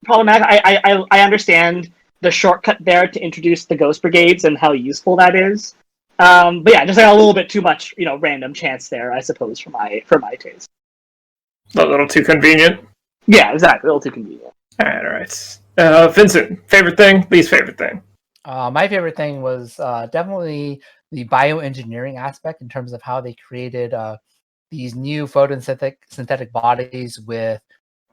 C: problematic. I understand the shortcut there to introduce the Ghost Brigades and how useful that is. But yeah, just like a little bit too much, you know, random chance there, I suppose, for my taste.
A: A little too convenient.
C: Yeah, exactly. A little too convenient.
A: All right. Vincent, favorite thing, least favorite thing?
B: My favorite thing was definitely the bioengineering aspect in terms of how they created these new photosynthetic bodies with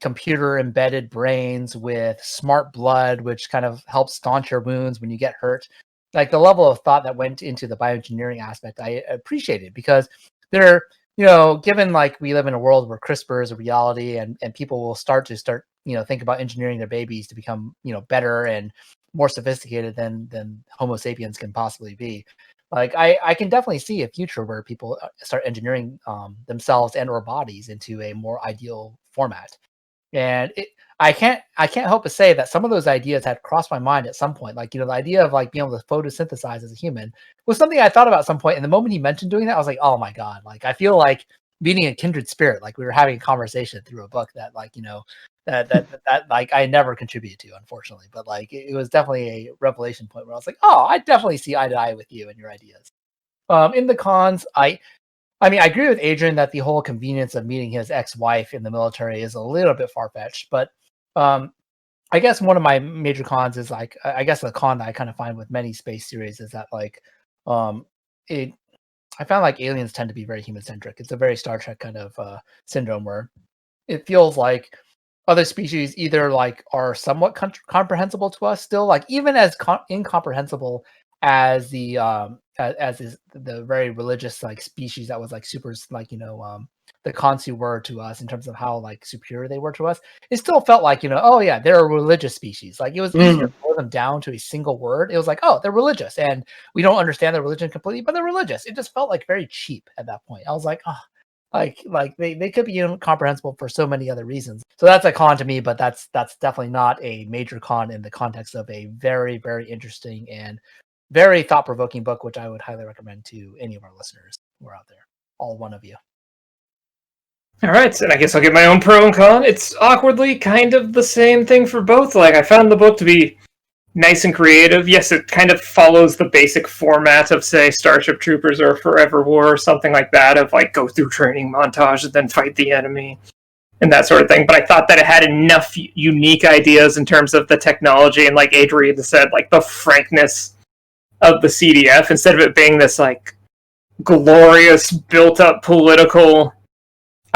B: computer embedded brains, with smart blood, which kind of helps staunch your wounds when you get hurt. Like the level of thought that went into the bioengineering aspect, I appreciated, because they're, you know, given like we live in a world where CRISPR is a reality, and people will start, you know, think about engineering their babies to become, you know, better and more sophisticated than Homo sapiens can possibly be. Like I can definitely see a future where people start engineering themselves and or bodies into a more ideal format. And I can't help but say that some of those ideas had crossed my mind at some point. Like, you know, the idea of like being able to photosynthesize as a human was something I thought about at some point. And the moment he mentioned doing that, I was like, oh my God, like I feel like meeting a kindred spirit, like we were having a conversation through a book that, like, you know, that like I never contributed to, unfortunately. But like it was definitely a revelation point where I was like, oh, I definitely see eye to eye with you and your ideas. In the cons, I mean, I agree with Adrian that the whole convenience of meeting his ex-wife in the military is a little bit far-fetched, but I guess one of my major cons is like, I guess the con that I kind of find with many space series is that like, I found like aliens tend to be very human-centric. It's a very Star Trek kind of syndrome where it feels like other species either like are somewhat comprehensible to us still, like even as incomprehensible as the as is the very religious like species that was like super, like, you know, the Khonsu were to us in terms of how like superior they were to us. It still felt like, you know, oh yeah, they're a religious species. Like it was easier to boil them down to a single word. It was like, oh, they're religious, and we don't understand their religion completely, but they're religious. It just felt like very cheap at that point. I was like, oh, like they could be incomprehensible for so many other reasons. So that's a con to me, but that's definitely not a major con in the context of a very, very interesting and very thought-provoking book, which I would highly recommend to any of our listeners who are out there, all one of you.
A: All right, and I guess I'll get my own pro and con. It's awkwardly kind of the same thing for both. Like, I found the book to be nice and creative. Yes, it kind of follows the basic format of, say, Starship Troopers or Forever War or something like that, of like go through training montage and then fight the enemy and that sort of thing. But I thought that it had enough unique ideas in terms of the technology and, like Adrian said, like the frankness of the CDF, instead of it being this like glorious built-up political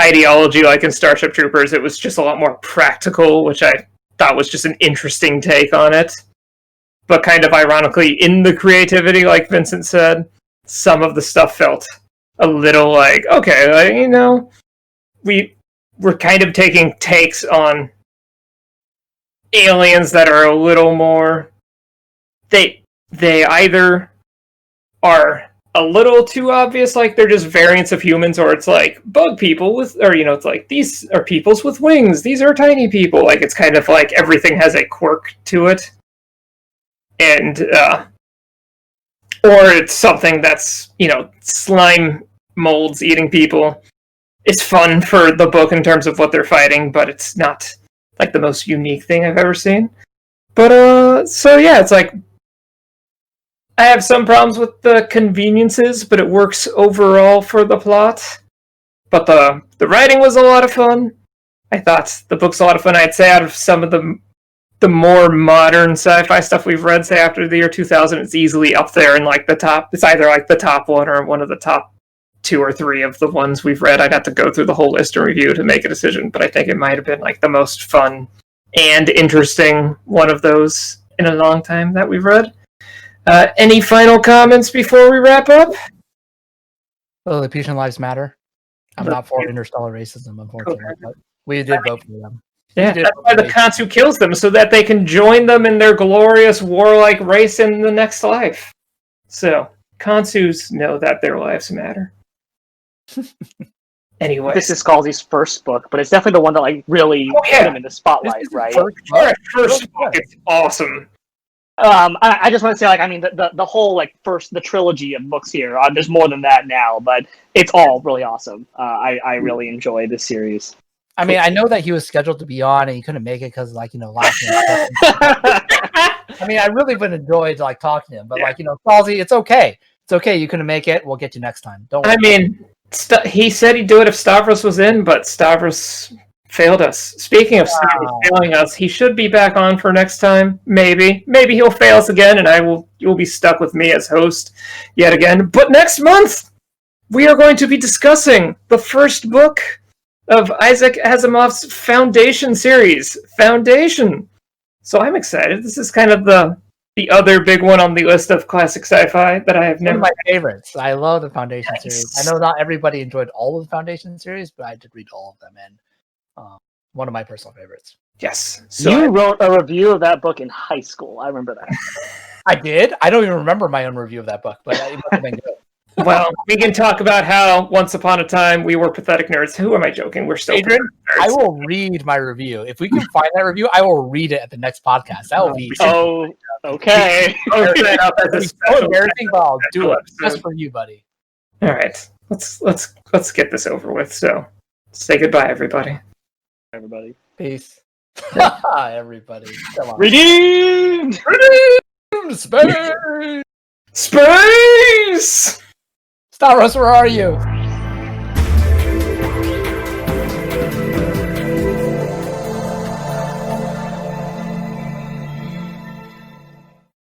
A: ideology like in Starship Troopers. It was just a lot more practical, which I thought was just an interesting take on it. But kind of ironically, in the creativity, like Vincent said, some of the stuff felt a little like, okay, like, you know, we're kind of taking takes on aliens that are a little more, they either are a little too obvious, like they're just variants of humans, or it's like bug people with, or it's like these are peoples with wings, these are tiny people. Like it's kind of like everything has a quirk to it, and or it's something that's slime molds eating people. It's fun for the book in terms of what they're fighting, but it's not like the most unique thing I've ever seen. But so yeah, it's like I have some problems with the conveniences, but it works overall for the plot. But the writing was a lot of fun. I thought the book's a lot of fun. I'd say out of some of the more modern sci-fi stuff we've read, say after the year 2000, it's easily up there in like the top. It's either like the top one or one of the top 2 or 3 of the ones we've read. I'd have to go through the whole list and review to make a decision, but I think it might have been like the most fun and interesting one of those in a long time that we've read. Any final comments before we wrap up?
B: Lilliputian lives matter. I'm not for interstellar racism, unfortunately, but we did vote for them.
A: Yeah, that's why the Kansu kills them, so that they can join them in their glorious warlike race in the next life. So, Kansus know that their lives matter. Anyway,
C: this is Scalzi's first book, but it's definitely the one that like really put him in the spotlight, right?
A: First book, it's awesome.
C: I just want to say, like, I mean, the whole like the trilogy of books here. There's more than that now, but it's all really awesome. I really enjoy this series.
B: I mean, I know that he was scheduled to be on and he couldn't make it because, like, last minute. I mean, I really would enjoy like talking to him, but like, Scalzi, it's okay. It's okay. You couldn't make it. We'll get you next time. Don't worry.
A: I mean, he said he'd do it if Stavros was in, but Stavros failed us. Speaking of Stavros failing us, he should be back on for next time. Maybe he'll fail us again, and you'll be stuck with me as host yet again. But next month, we are going to be discussing the first book of Isaac Asimov's Foundation series, Foundation. So I'm excited. This is kind of the other big one on the list of classic sci-fi that I have never.
B: One of my favorites. I love the Foundation series. I know not everybody enjoyed all of the Foundation series, but I did read all of them, and one of my personal favorites.
A: Yes. So
C: you wrote a review of that book in high school. I remember that.
B: I did. I don't even remember my own review of that book, but it must have been good.
A: Well, we can talk about how once upon a time we were pathetic nerds. Who am I joking? We're still
B: Adrian, I will read my review. If we can find that review, I will read it at the next podcast. That will be
C: okay.
B: It's so embarrassing, but I'll do it just for you, buddy.
A: All right, let's get this over with. So, say goodbye, everybody.
C: Everybody,
B: peace. Everybody, come on.
C: Redeemed.
B: Space.
A: Space.
B: Stavros, where are you?